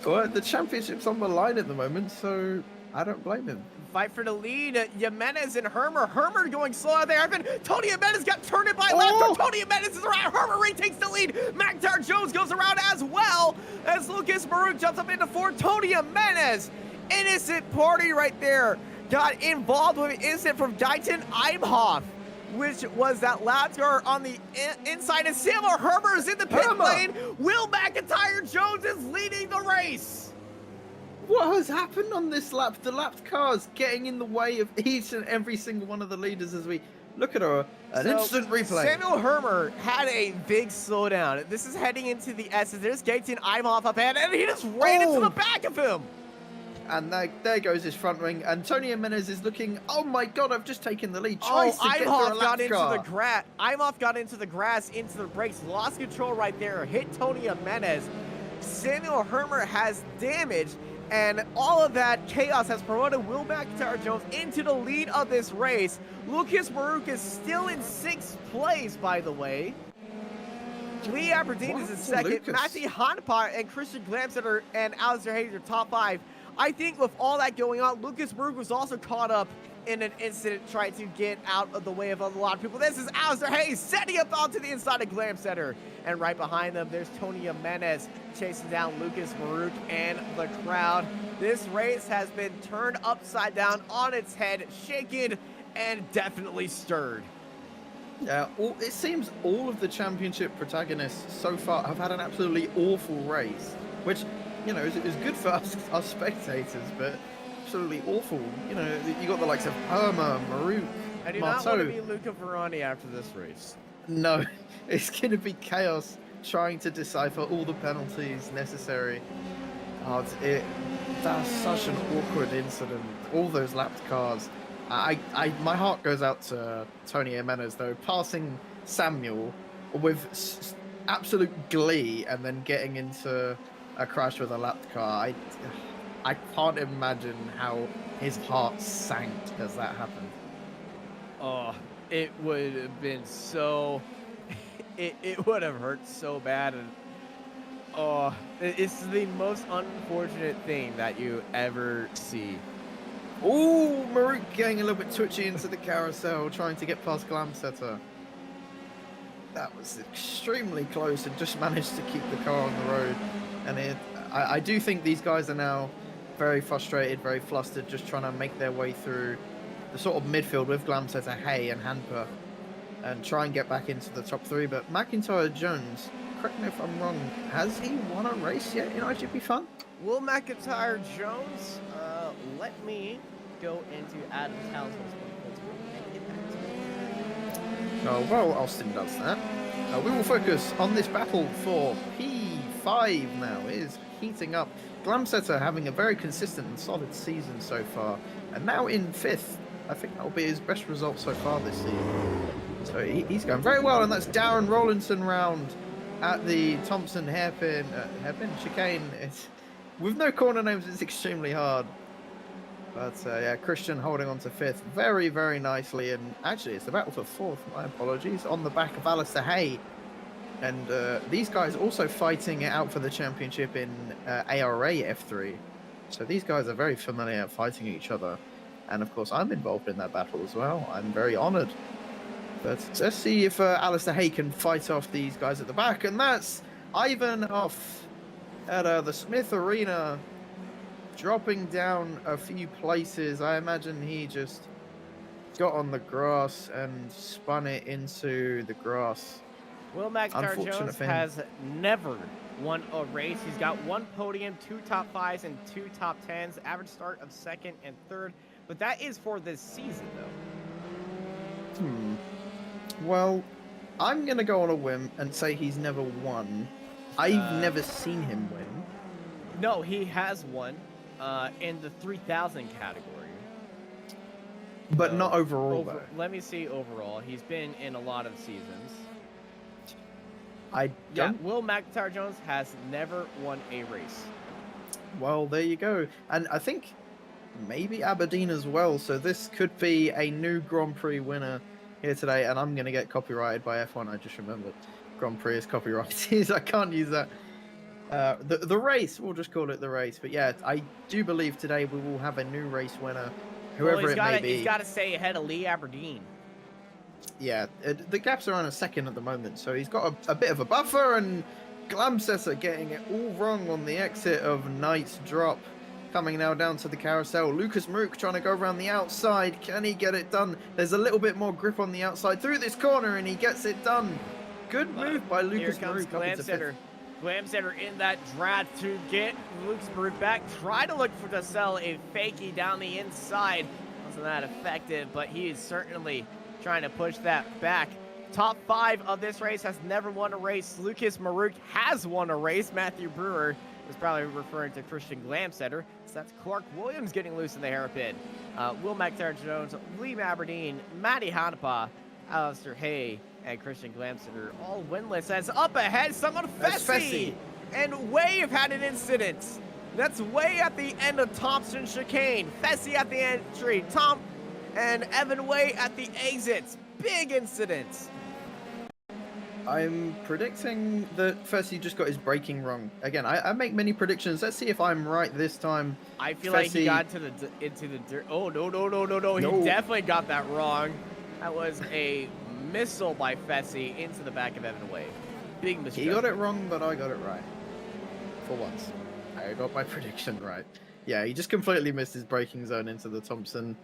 Well, the championship's on the line at the moment, so I don't blame him. Fight for the lead. Jimenez and Hermer. Hermer going slow out there. Tony Jimenez got turned in by left. Tony Jimenez is around. Hermer retakes the lead. McIntyre Jones goes around as well as Lucas Maruk jumps up into 4th. Tony Jimenez, innocent party right there. Got involved with an incident from Dayton Imhoff, which was that lap car on the inside. And Samuel Hermer is in the pit lane. Will McIntyre Jones is leading the race. What has happened on this lap? The lapped cars getting in the way of each and every single one of the leaders as we look at an instant replay. Samuel Hermer had a big slowdown. This is heading into the S's. There's Gaten Imhoff up ahead, and he just ran into the back of him. And there goes his front wing. And Tony Jimenez is looking, oh my God, I've just taken the lead. Imhoff got into the grass. Imhoff got into the grass, into the brakes, lost control right there, hit Tony Jimenez. Samuel Hermer has damage. And all of that chaos has promoted Will McIntyre Jones into the lead of this race. Lucas Maruk is still in 6th place, by the way. Lee Aberdeen is in 2nd. Matthew Hanpot and Christian Glamsetter and Alistair Hayes are top 5. I think with all that going on, Lucas Maruk was also caught up in an incident trying to get out of the way of a lot of people. This is Alistair Hayes setting up onto the inside of Glamsetter. And right behind them, there's Tony Jimenez chasing down Lucas Maruk and the crowd. This race has been turned upside down on its head, shaken, and definitely stirred. Yeah, it seems all of the championship protagonists so far have had an absolutely awful race, which, you know, is good for us spectators, but absolutely awful. You know, you got the likes of Hermer, Maruk, I do not want to be Luca Ferrani after this race. No, it's going to be chaos trying to decipher all the penalties necessary. That's such an awkward incident. All those lapped cars. My heart goes out to Tony Jimenez though, passing Samuel with absolute glee and then getting into a crash with a lapped car. I can't imagine how his heart sank as that happened. Oh, it would have been so... It would have hurt so bad. And oh, it's the most unfortunate thing that you ever see. Oh, Maruk getting a little bit twitchy into the carousel, trying to get past Glamsetter. That was extremely close and just managed to keep the car on the road. And I do think these guys are now very frustrated, very flustered, just trying to make their way through the sort of midfield with Glamsetter, Hay and Hanper and try and get back into the top 3. But McIntyre Jones, correct me if I'm wrong, has he won a race yet in iGPFun? Will McIntyre Jones, let me go into Adam's house and get back to Oh, while Austin does that, we will focus on this battle for P5 now. It is heating up. Glamsetter having a very consistent and solid season so far, and now in 5th. I think that will be his best result so far this season. So he's going very well, and that's Darren Rollinson round at the Thompson hairpin chicane. With no corner names, it's extremely hard. But yeah, Christian holding on to 5th very, very nicely. And actually, it's the battle for 4th, my apologies, on the back of Alistair Hay. And these guys also fighting it out for the championship in ARA F3. So these guys are very familiar at fighting each other. And of course, I'm involved in that battle as well. I'm very honoured. But let's see if Alistair Hay can fight off these guys at the back. And that's Ivan off at the Smith Arena, dropping down a few places. I imagine he just got on the grass and spun it into the grass. Will McIntyre Jones has never won a race. He's got 1 podium, 2 top 5s, and 2 top 10s. Average start of 2nd and 3rd. But that is for this season, though. Well, I'm going to go on a whim and say he's never won. I've never seen him win. No, he has won in the 3,000 category. But not overall, though. Let me see overall. He's been in a lot of seasons. Yeah, Will McIntyre Jones has never won a race. Well, there you go. And I think maybe Aberdeen as well. So this could be a new Grand Prix winner here today. And I'm going to get copyrighted by F1. I just remembered Grand Prix is copyrighted. I can't use that. The race, we'll just call it the race. But yeah, I do believe today we will have a new race winner. Whoever it may be. He's got to stay ahead of Lee Aberdeen. Yeah, the gap's around a second at the moment, so he's got a bit of a buffer, and Glamsesser getting it all wrong on the exit of Knight's drop. Coming now down to the carousel. Lucas Maruk trying to go around the outside. Can he get it done? There's a little bit more grip on the outside through this corner, and he gets it done. Good move by Lucas Maruk. Glamsesser in that draft to get Lucas Maruk back. Try to look to sell a fakie down the inside. Wasn't that effective, but he is certainly trying to push that back. Top 5 of this race has never won a race. Lucas Maruk has won a race. Matthew Brewer is probably referring to Christian Glamsesser. So that's Clark Williams getting loose in the hairpin. Will McIntyre Jones, Lee Aberdeen, Matty Hanapa, Alistair Hay, and Christian Glamsesser all winless. As up ahead, someone Fessy and Wave had an incident. That's Way at the end of Thompson chicane. Fessy at the entry. Tom and Evan Way at the exits. Big incidents. I'm predicting that Fessy just got his braking wrong. Again, I make many predictions. Let's see if I'm right this time. I feel like he got into the dirt. Oh, no. He definitely got that wrong. That was a missile by Fessy into the back of Evan Way. Big mistake. He got it wrong, but I got it right. For once. I got my prediction right. Yeah, he just completely missed his braking zone into the Thompson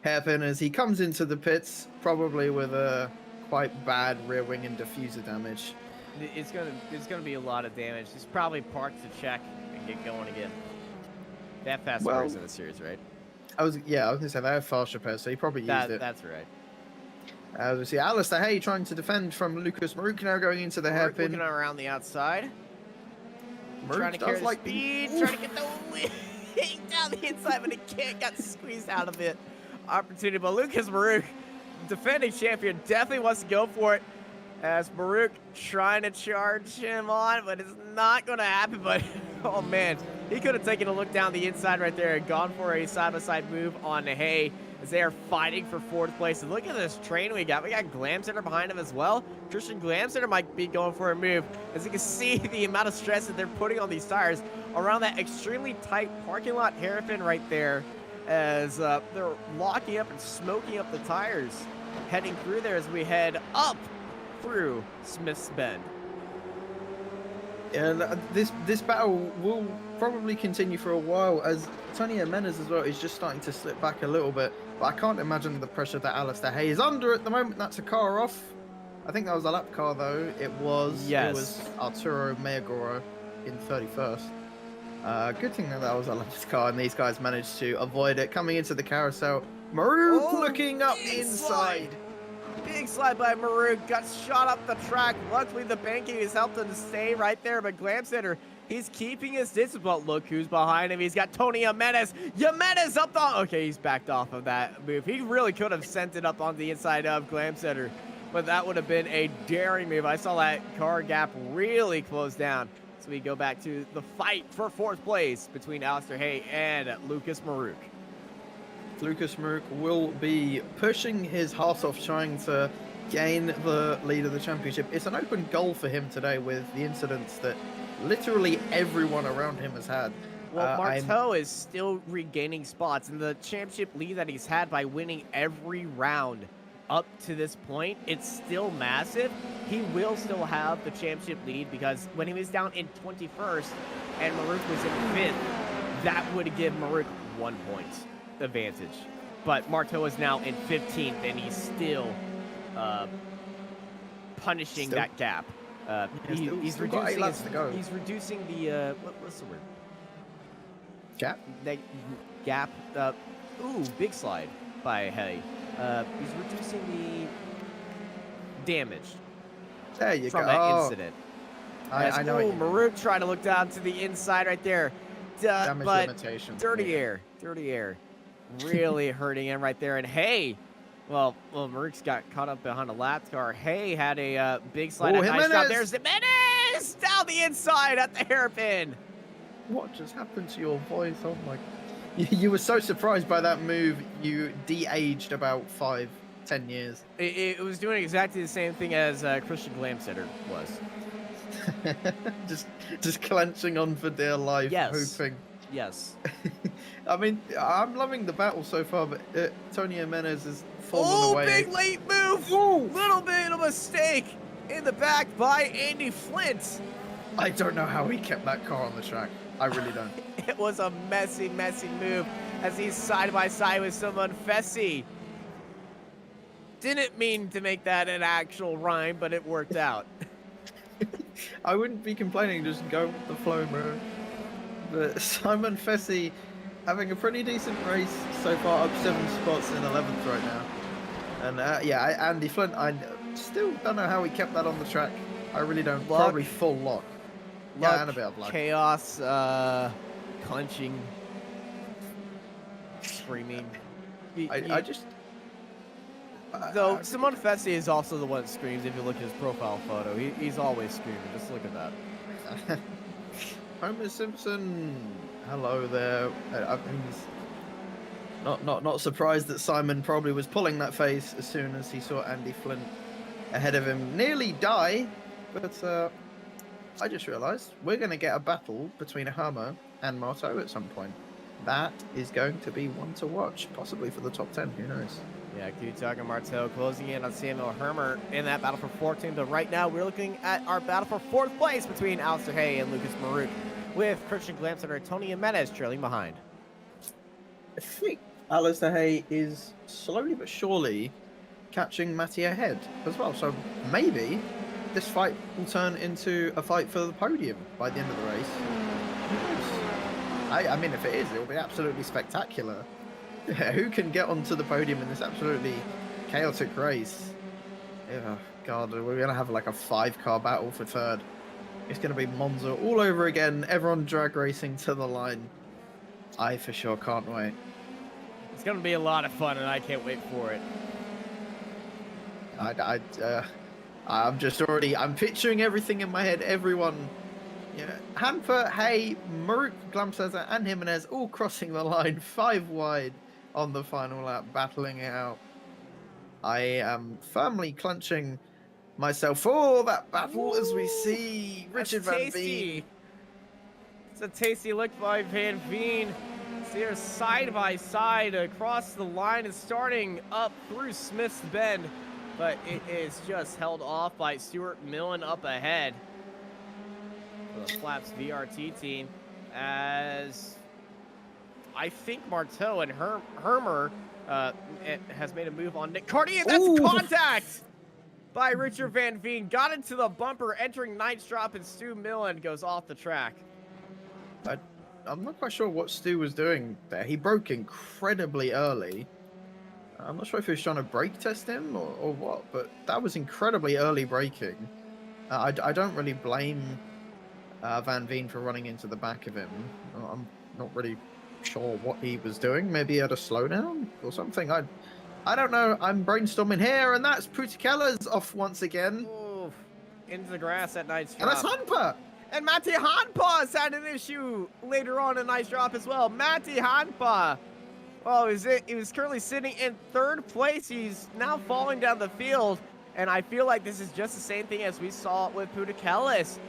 hairpin as he comes into the pits, probably with a quite bad rear wing and diffuser damage. It's gonna be a lot of damage. There's probably parts to check and get going again. They have fast repairs in the series, right? I was gonna say they have fast repairs, so he probably used it. That's right. As we see Alistair Hay trying to defend from Lucas Maruk now going into the hairpin. Looking around the outside. Maruk trying to carry the speed, trying to get the wing down the inside, but he can't. Got squeezed out of it. Opportunity, but Lucas Maruk, defending champion, definitely wants to go for it. As Maruk trying to charge him on, but it's not going to happen. But, oh man, he could have taken a look down the inside right there and gone for a side-by-side move on Hay as they are fighting for 4th place. And look at this train we got. We got Glamsesser behind him as well. Christian Glamsesser might be going for a move. As you can see, the amount of stress that they're putting on these tires around that extremely tight parking lot hairpin right there, as they're locking up and smoking up the tires heading through there as we head up through Smith's Bend. And this battle will probably continue for a while, as Tony Jimenez as well is just starting to slip back a little bit, but I can't imagine the pressure that Alistair Hay is under at the moment. That's a car off. I think that was a lap car though. It was. Yes. It was Arturo Mayagoro in 31st. Good thing that was a left car, and these guys managed to avoid it. Coming into the carousel, Maruk looking up inside. Big slide by Maruk, got shot up the track. Luckily, the banking has helped him to stay right there, but Glamsesser, he's keeping his distance, but look who's behind him. He's got Tony Jimenez. Jimenez up the... Okay, he's backed off of that move. He really could have sent it up on the inside of Glamsesser, but that would have been a daring move. I saw that car gap really close down. So we go back to the fight for 4th place between Alistair Hay and Lucas Maruk. Lucas Maruk will be pushing his heart off, trying to gain the lead of the championship. It's an open goal for him today with the incidents that literally everyone around him has had. Well, Marteau is still regaining spots, and the championship lead that he's had by winning every round up to this point, it's still massive. He will still have the championship lead because when he was down in 21st and Maruk was in 5th, that would give Maruk 1 point advantage. But Marteau is now in 15th, and he's still punishing that gap. He's still got 8 laps to go. He's reducing the what's the word? Gap. Gap. Ooh, big slide by Hay. He's reducing the damage There you from go. that incident. I know. Ooh, Maruk trying to look down to the inside right there. Damage But limitation. dirty air. Really hurting him right there. And Hay, well, Maruk's got caught up behind a lap car. Hay had a big slide. Oh, Nice drop. Jimenez! There's Jimenez down the inside at the hairpin. What just happened to your voice? Oh my! You were so surprised by that move. You de-aged about 5-10 years. It was doing exactly the same thing as Christian Glamsetter was. just clenching on for dear life, Yes. hoping. Yes. I mean, I'm loving the battle so far, but Tony Jimenez is falling away. Big late move. Little bit of a mistake in the back by Andy Flint. I don't know how he kept that car on the track. I really don't. It was a messy move as he's side by side with someone Fessy. Didn't mean to make that an actual rhyme, but it worked out. I wouldn't be complaining, just go with the flow, bro. But Simon Fessy having a pretty decent race so far, up 7 spots in 11th right now. And yeah, Andy Flint, I still don't know how he kept that on the track. I really don't. Luck. Probably full lock. Yeah, and a bit of luck. Chaos, clenching, screaming. Though Simone Fessy is also the one that screams if you look at his profile photo. He's always screaming. Just look at that. Homer Simpson, hello there. I mean, not surprised that Simon probably was pulling that face as soon as he saw Andy Flint ahead of him nearly die. But I just realised we're going to get a battle between Homer and Marto at some point. That is going to be one to watch, possibly for the top 10. Who knows? Yeah, Kutak and Martel closing in on Samuel Hermer in that battle for 14th. But right now, we're looking at our battle for 4th place between Alistair Hay and Lucas Maruk, with Christian Glamsetter and Tony Jimenez trailing behind. I think Alistair Hay is slowly but surely catching Matty ahead as well. So maybe this fight will turn into a fight for the podium by the end of the race. Who knows? I mean, if it is, it will be absolutely spectacular. Who can get onto the podium in this absolutely chaotic race? Oh, God, we're going to have like a 5-car battle for 3rd. It's going to be Monza all over again. Everyone drag racing to the line. I for sure can't wait. It's going to be a lot of fun, and I can't wait for it. I'm just already, I'm picturing everything in my head. Everyone, yeah, Hamper, Hay, Maruk, Glamsetter, and Jimenez all crossing the line 5 wide on the final lap, battling it out. I am firmly clenching myself for that battle. Ooh, as we see Richard Van Veen. It's a tasty look by Van Veen. They're side by side across the line and starting up through Smith's Bend, but it is just held off by Stuart Millen up ahead for the Flaps VRT team, as I think Marteau and Hermer has made a move on Nick Carty, and that's contact by Richard Van Veen. Got into the bumper, entering Knight's drop, and Stu Millen goes off the track. I'm not quite sure what Stu was doing there. He broke incredibly early. I'm not sure if he was trying to brake test him or what, but that was incredibly early braking. I don't really blame Van Veen for running into the back of him. I'm not really sure what he was doing. Maybe he had a slowdown or something. I don't know. I'm brainstorming here, and that's Putikella's off once again. Ooh, into the grass at Knight's drop. And that's Hanpa. And Matti Hanpa's had an issue later on in Knight's drop as well. Matti Hanpa, well, he was currently sitting in 3rd place. He's now falling down the field, and I feel like this is just the same thing as we saw with Putikella's.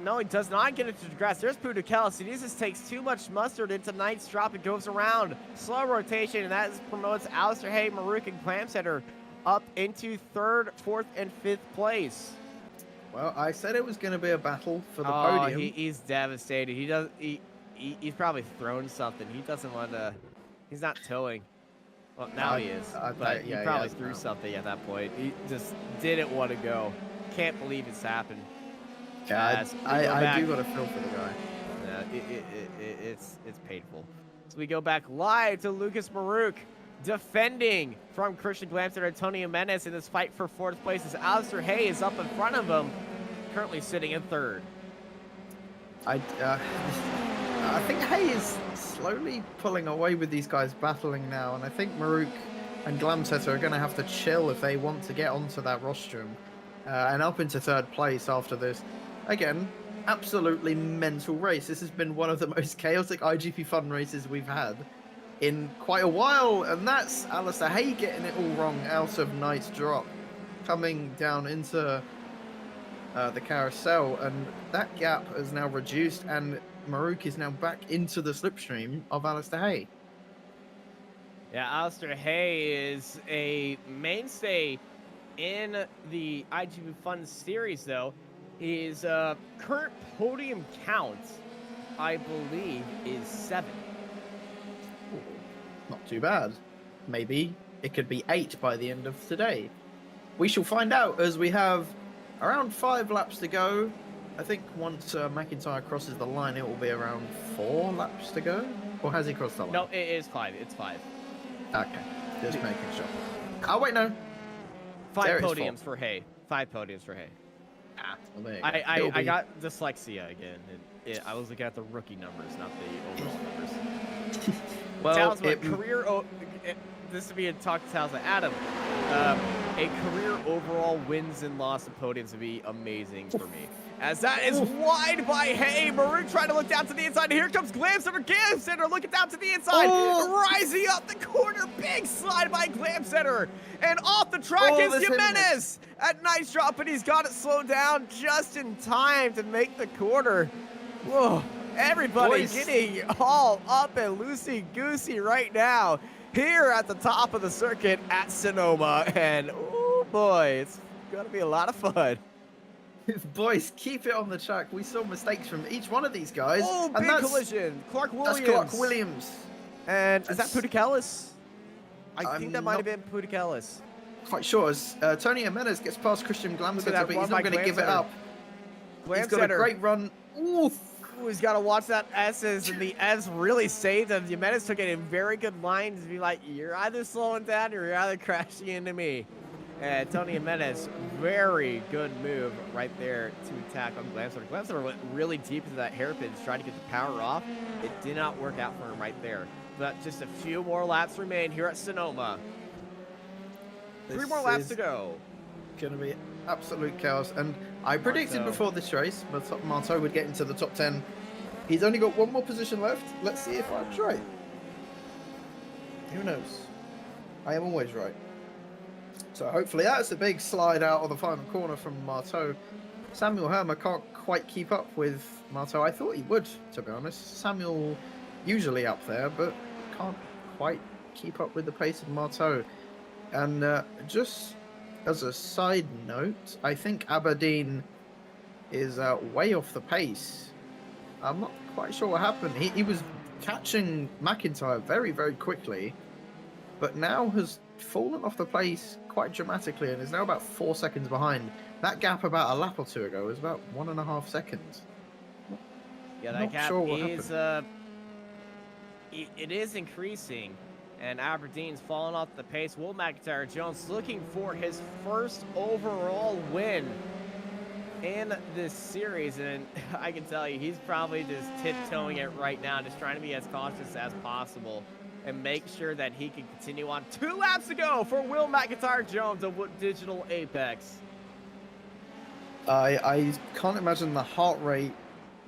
No, he does not get into the grass. There's Putikella's. He just takes too much mustard into Knight's drop. It goes around. Slow rotation, and that promotes Alistair Hay, Maruk, and Glamsetter up into 3rd, 4th, and 5th place. Well, I said it was going to be a battle for the podium. He's devastated. He's probably thrown something. He doesn't want to. He's not towing. Well, now he is. But he probably threw something at that point. He just didn't want to go. can't believe it's happened. Yeah, So we go I back- do got a feel for the guy. It's painful. So we go back live to Lucas Maruk defending from Christian Glamster and Tony Jimenez in this fight for 4th place as Alistair Hay is up in front of him, currently sitting in 3rd. I think Hay is slowly pulling away with these guys battling now, and I think Maruk and Glamsetter are going to have to chill if they want to get onto that rostrum and up into 3rd place after this. Again, absolutely mental race. This has been one of the most chaotic IGP Fun races we've had in quite a while, and that's Alistair Hay getting it all wrong out of Knight's drop, coming down into the carousel, and that gap has now reduced, and Maruk is now back into the slipstream of Alistair Hay. Yeah, Alistair Hay is a mainstay in the IGP Fun series, though. His current podium count, I believe, is 7. Not too bad. Maybe it could be 8 by the end of today. We shall find out as we have around 5 laps to go. I think once McIntyre crosses the line, it will be around 4 laps to go. Or has he crossed the line? No, it is 5. It's 5. Okay, just making sure. Oh, wait, no. 5 There it is, podiums for Hay. 5 podiums for Hay. Ah, well, there you go. I got dyslexia again. I was looking at the rookie numbers, not the overall numbers. Well, Talisman, this would be a talk to Talisman. Adam, a career overall wins and loss of podiums would be amazing for me. As that is wide by Hay. Maruk trying to look down to the inside. Here comes Glamcenter. Glamcenter looking down to the inside. Rising up the corner. Big slide by Glamcenter. And off the track is Jimenez at nice drop, and he's got it slowed down just in time to make the corner. Whoa. Everybody getting all up and loosey-goosey right now here at the top of the circuit at Sonoma. And, oh boy, it's going to be a lot of fun. Boys, keep it on the track. We saw mistakes from each one of these guys. Oh, and big collision. Clark Williams. That's Clark Williams. And is that Pudikelis? I think that I'm might have been Pudikelis. Quite sure as Tony Jimenez gets past Christian Glamsetter, but he's not going to give it up. He's got a great run. Ooh. Ooh, he's got to watch that S's, and the S really saved him. Jimenez took it in very good lines to be like, you're either slowing down or you're either crashing into me. And Tony Jimenez, very good move right there to attack on Glamsetter. Glamsetter went really deep into that hairpin to try to get the power off. It did not work out for him right there. But just a few more laps remain here at Sonoma. 3 more laps to go. Going to be absolute chaos. And I predicted before this race, but Marteau would get into the top 10. He's only got 1 more position left. Let's see if I'm right. Who knows? I am always right. So hopefully that's a big slide out of the final corner from Marteau. Samuel Hermer can't quite keep up with Marteau. I thought he would, to be honest. Samuel usually up there, but can't quite keep up with the pace of Marteau. And just as a side note, I think Aberdeen is way off the pace. I'm not quite sure what happened. He was catching McIntyre very, very quickly, but now has fallen off the pace quite dramatically and is now about 4 seconds behind. That gap about a lap or 2 ago was about 1.5 seconds. Yeah, that gap is it is increasing, and Aberdeen's falling off the pace. Will McIntyre Jones looking for his first overall win in this series, and I can tell you he's probably just tiptoeing it right now, just trying to be as cautious as possible and make sure that he can continue on. 2 laps to go for Will McIntyre Jones of Digital Apex. I can't imagine the heart rate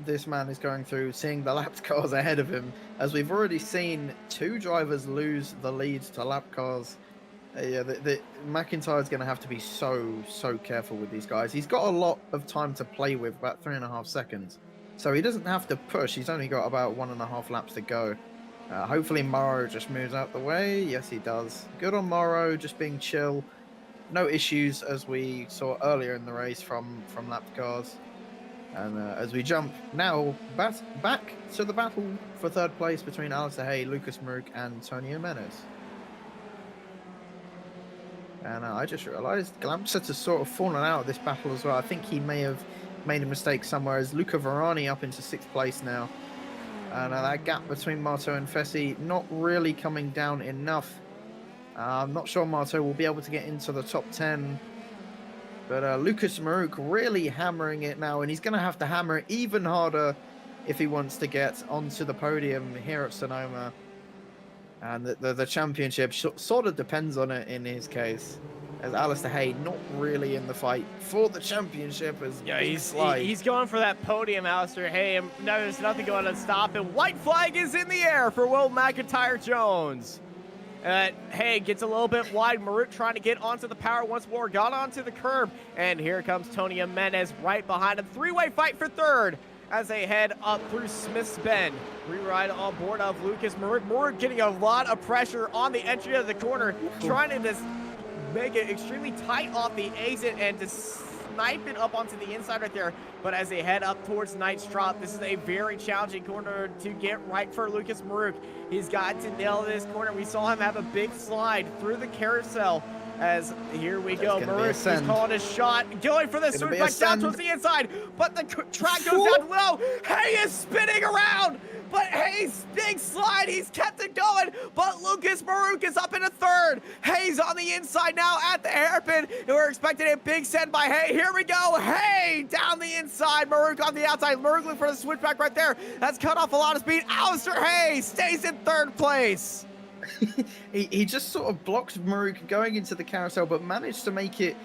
this man is going through, seeing the lap cars ahead of him, as we've already seen 2 drivers lose the lead to lap cars. Yeah, McIntyre's going to have to be so careful with these guys. He's got a lot of time to play with, about 3.5 seconds. So he doesn't have to push. He's only got about 1.5 laps to go. Hopefully Morrow just moves out the way. Yes, he does. Good on Morrow, just being chill. No issues, as we saw earlier in the race from lap cars. And as we jump now back to the battle for 3rd place between Alistair Hay, Lucas Maruk, and Tony Jimenez. And I just realised Glamset has sort of fallen out of this battle as well. I think he may have made a mistake somewhere, as Luca Varani up into 6th place now. And that gap between Marto and Fessy not really coming down enough. I'm not sure Marto will be able to get into the top 10. But Lucas Maruk really hammering it now, and he's going to have to hammer it even harder if he wants to get onto the podium here at Sonoma. And the championship sort of depends on it in his case, as Alistair Hay not really in the fight for the championship. As yeah, he's going for that podium, Alistair Hay. No, there's nothing going to stop him. White flag is in the air for Will McIntyre Jones. Hay gets a little bit wide. Marut trying to get onto the power once more. Got onto the curb. And here comes Tony Jimenez right behind him. Three-way fight for third as they head up through Smith's Bend. Reride on board of Lucas Marut. Marut getting a lot of pressure on the entry of the corner. Trying to just make it extremely tight off the exit and just snipe it up onto the inside right there. But as they head up towards Knight's Drop, this is a very challenging corner to get right for Lucas Maruk. He's got to nail this corner. We saw him have a big slide through the carousel. As here we go, Maruk is calling a shot, going for the switchback down towards the inside, but the track goes down low. Hay is spinning around, but Hay's big slide, he's kept it going, but Lucas Maruk is up in a third. Hay's on the inside now at the hairpin, and we're expecting a big send by Hay. Here we go, Hay down the inside, Maruk on the outside. Maruk looking for the switchback right there. That's cut off a lot of speed. Alistair Hay stays in third place. he just sort of blocked Maruk going into the carousel, but managed to make it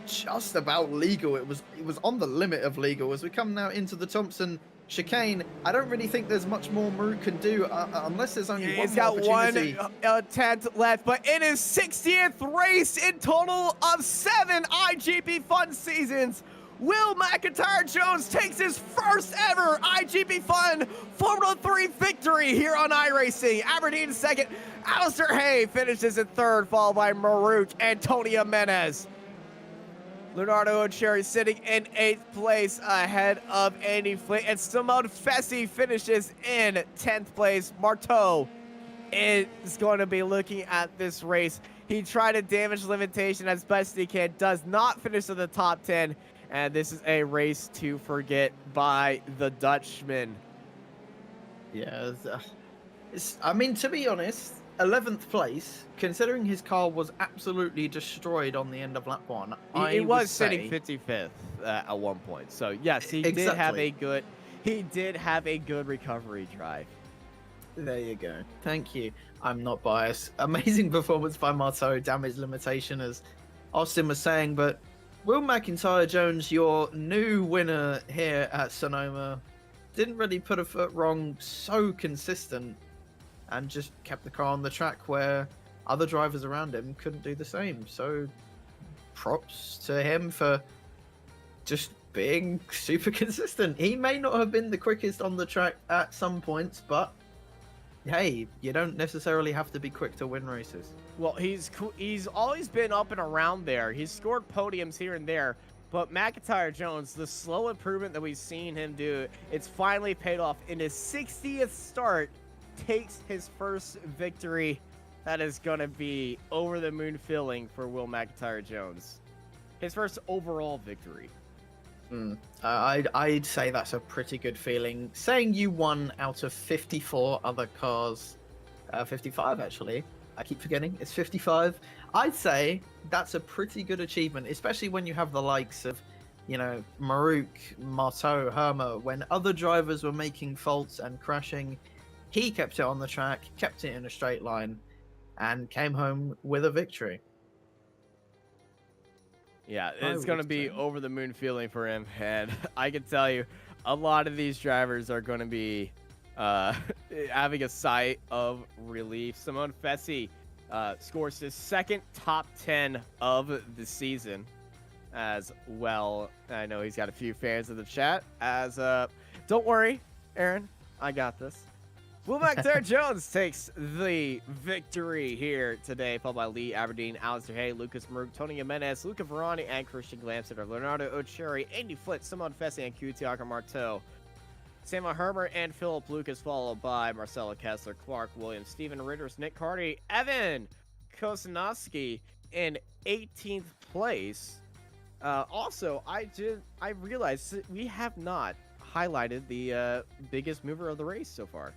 just about legal. It was on the limit of legal. As we come now into the Thompson chicane, I don't really think there's much more Maruk can do unless there's only one more opportunity. He's got one tenth left, but in his 60th race in total of 7 iGPFun seasons, Will McIntyre Jones takes his first ever iGPFun Formula 3 victory here on iRacing. Aberdeen second. Alistair Hay finishes in third, followed by Maruk and Tony Jimenez. Leonardo O'Cherry sitting in 8th place ahead of Andy Flint. And Simone Fessy finishes in 10th place. Marteau is going to be looking at this race. He tried a damage limitation as best he can. Does not finish in the top 10. And this is a race to forget by the Dutchman. Yeah, I mean, to be honest, 11th place, considering his car was absolutely destroyed on the end of lap 1. He was sitting 55th at one point. So yes, he did have a good recovery drive. There you go. Thank you. I'm not biased. Amazing performance by Marteau. Damage limitation, as Austin was saying, but Will McIntyre Jones, your new winner here at Sonoma, didn't really put a foot wrong, so consistent, and just kept the car on the track where other drivers around him couldn't do the same. So props to him for just being super consistent. He may not have been the quickest on the track at some points, but hey, you don't necessarily have to be quick to win races. Well, he's always been up and around there. He's scored podiums here and there, but McIntyre Jones, the slow improvement that we've seen him do, it's finally paid off. In his 60th start, takes his first victory. That is going to be over the moon feeling for Will McIntyre Jones. His first overall victory. I'd say that's a pretty good feeling. Saying you won out of 54 other cars, 55 actually. I keep forgetting it's 55. I'd say that's a pretty good achievement, especially when you have the likes of, you know, Maruk, Marteau, Hermer. When other drivers were making faults and crashing, he kept it on the track, kept it in a straight line, and came home with a victory. Yeah, it's going to be over the moon feeling for him. And I can tell you, a lot of these drivers are going to be having a sigh of relief. Simone Fessy scores his second top 10 of the season as well. I know he's got a few fans in the chat. Don't worry, Aaron, I got this. Will McIntyre Jones takes the victory here today, followed by Lee Aberdeen, Alistair Hay, Lucas Maruk, Tony Jimenez, Luca Varani, and Christian Glamstetter, Leonardo O'Cherry, Andy Flint, Simone Fessy, and Tiago Marteau. Samuel Hermer and Philip Lucas, followed by Marcelo Kessler, Clark Williams, Stephen Ritters, Nick Carty, Evan Kosinowski, in 18th place. Also, I realized we have not highlighted the biggest mover of the race so far.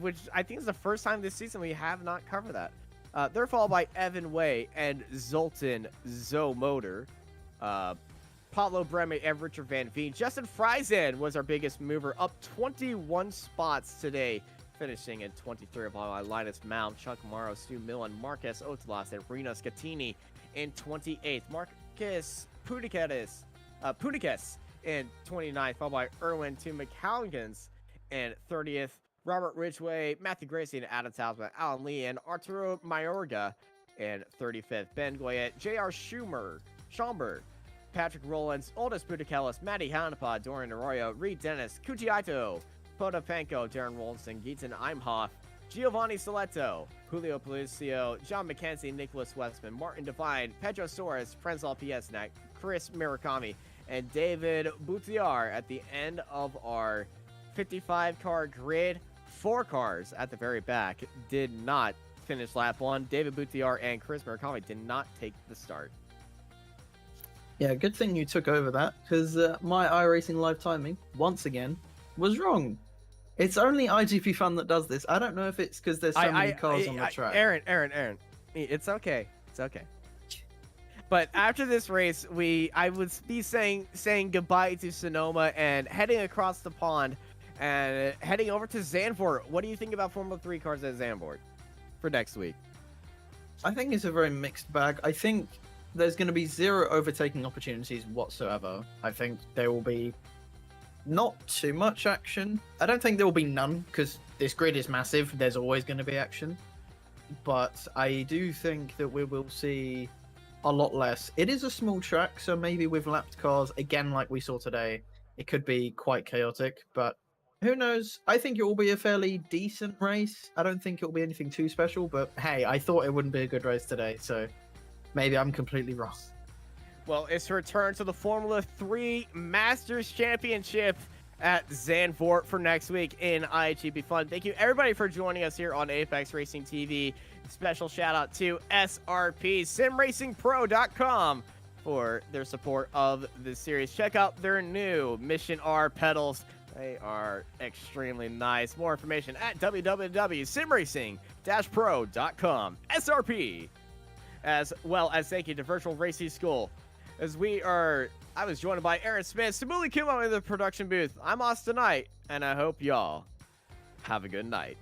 Which I think is the first time this season we have not covered that. They're followed by Evan Way and Zoltan Zomotor. Pablo Breme and Richard Van Veen. Justin Friesen was our biggest mover, up 21 spots today, finishing in 23, followed by Linus Mount, Chuck Morrow, Stu Millen, Marcus Otelas, and Reno Scatini in 28th. Marcus Pudikas in 29th, followed by Erwin Two McCalligans in 30th. Robert Ridgway, Matthew Gracie, and Adam Talisman, Alan Lee, and Arturo Mayorga in 35th. Ben Goyette, J.R. Schomburg, Patrick Rollins, Oldest Budikelis, Matty Hanapa, Dorian Arroyo, Reed Dennis, Kuchi Aito, Potapenko, Darren Wolfson, Geeton Imhoff, Giovanni Soletto, Julio Palicio, John McKenzie, Nicholas Westman, Martin Devine, Pedro Soares, Frenzal Piesnak, Chris Murakami, and David Boutiar at the end of our 55-car grid. 4 cars at the very back did not finish lap 1. David Boutiar and Chris Murakami did not take the start. Yeah, good thing you took over that, because my iRacing live timing, once again, was wrong. It's only iGPFun that does this. I don't know if it's because there's so many cars on the track. Aaron, it's okay. It's okay. But after this race, I would be saying goodbye to Sonoma and heading across the pond and heading over to Zandvoort. What do you think about Formula 3 cars at Zandvoort for next week? I think it's a very mixed bag. I think there's going to be 0 overtaking opportunities whatsoever. I think there will be not too much action. I don't think there will be none, because this grid is massive. There's always going to be action. But I do think that we will see a lot less. It is a small track, so maybe with lapped cars, again, like we saw today, it could be quite chaotic. But who knows? I think it will be a fairly decent race. I don't think it will be anything too special, but hey, I thought it wouldn't be a good race today, so maybe I'm completely wrong. Well, it's return to the Formula 3 Masters Championship at Zandvoort for next week in iGPFun. Thank you, everybody, for joining us here on Apex Racing TV. Special shout out to SRP, SimRacingPro.com, for their support of this series. Check out their new Mission R pedals. They are extremely nice. More information at www.simracing-pro.com. SRP. As well as thank you to Virtual Racing School. I was joined by Aaron Smith, Samuli Kumo in the production booth. I'm Austin Knight, and I hope y'all have a good night.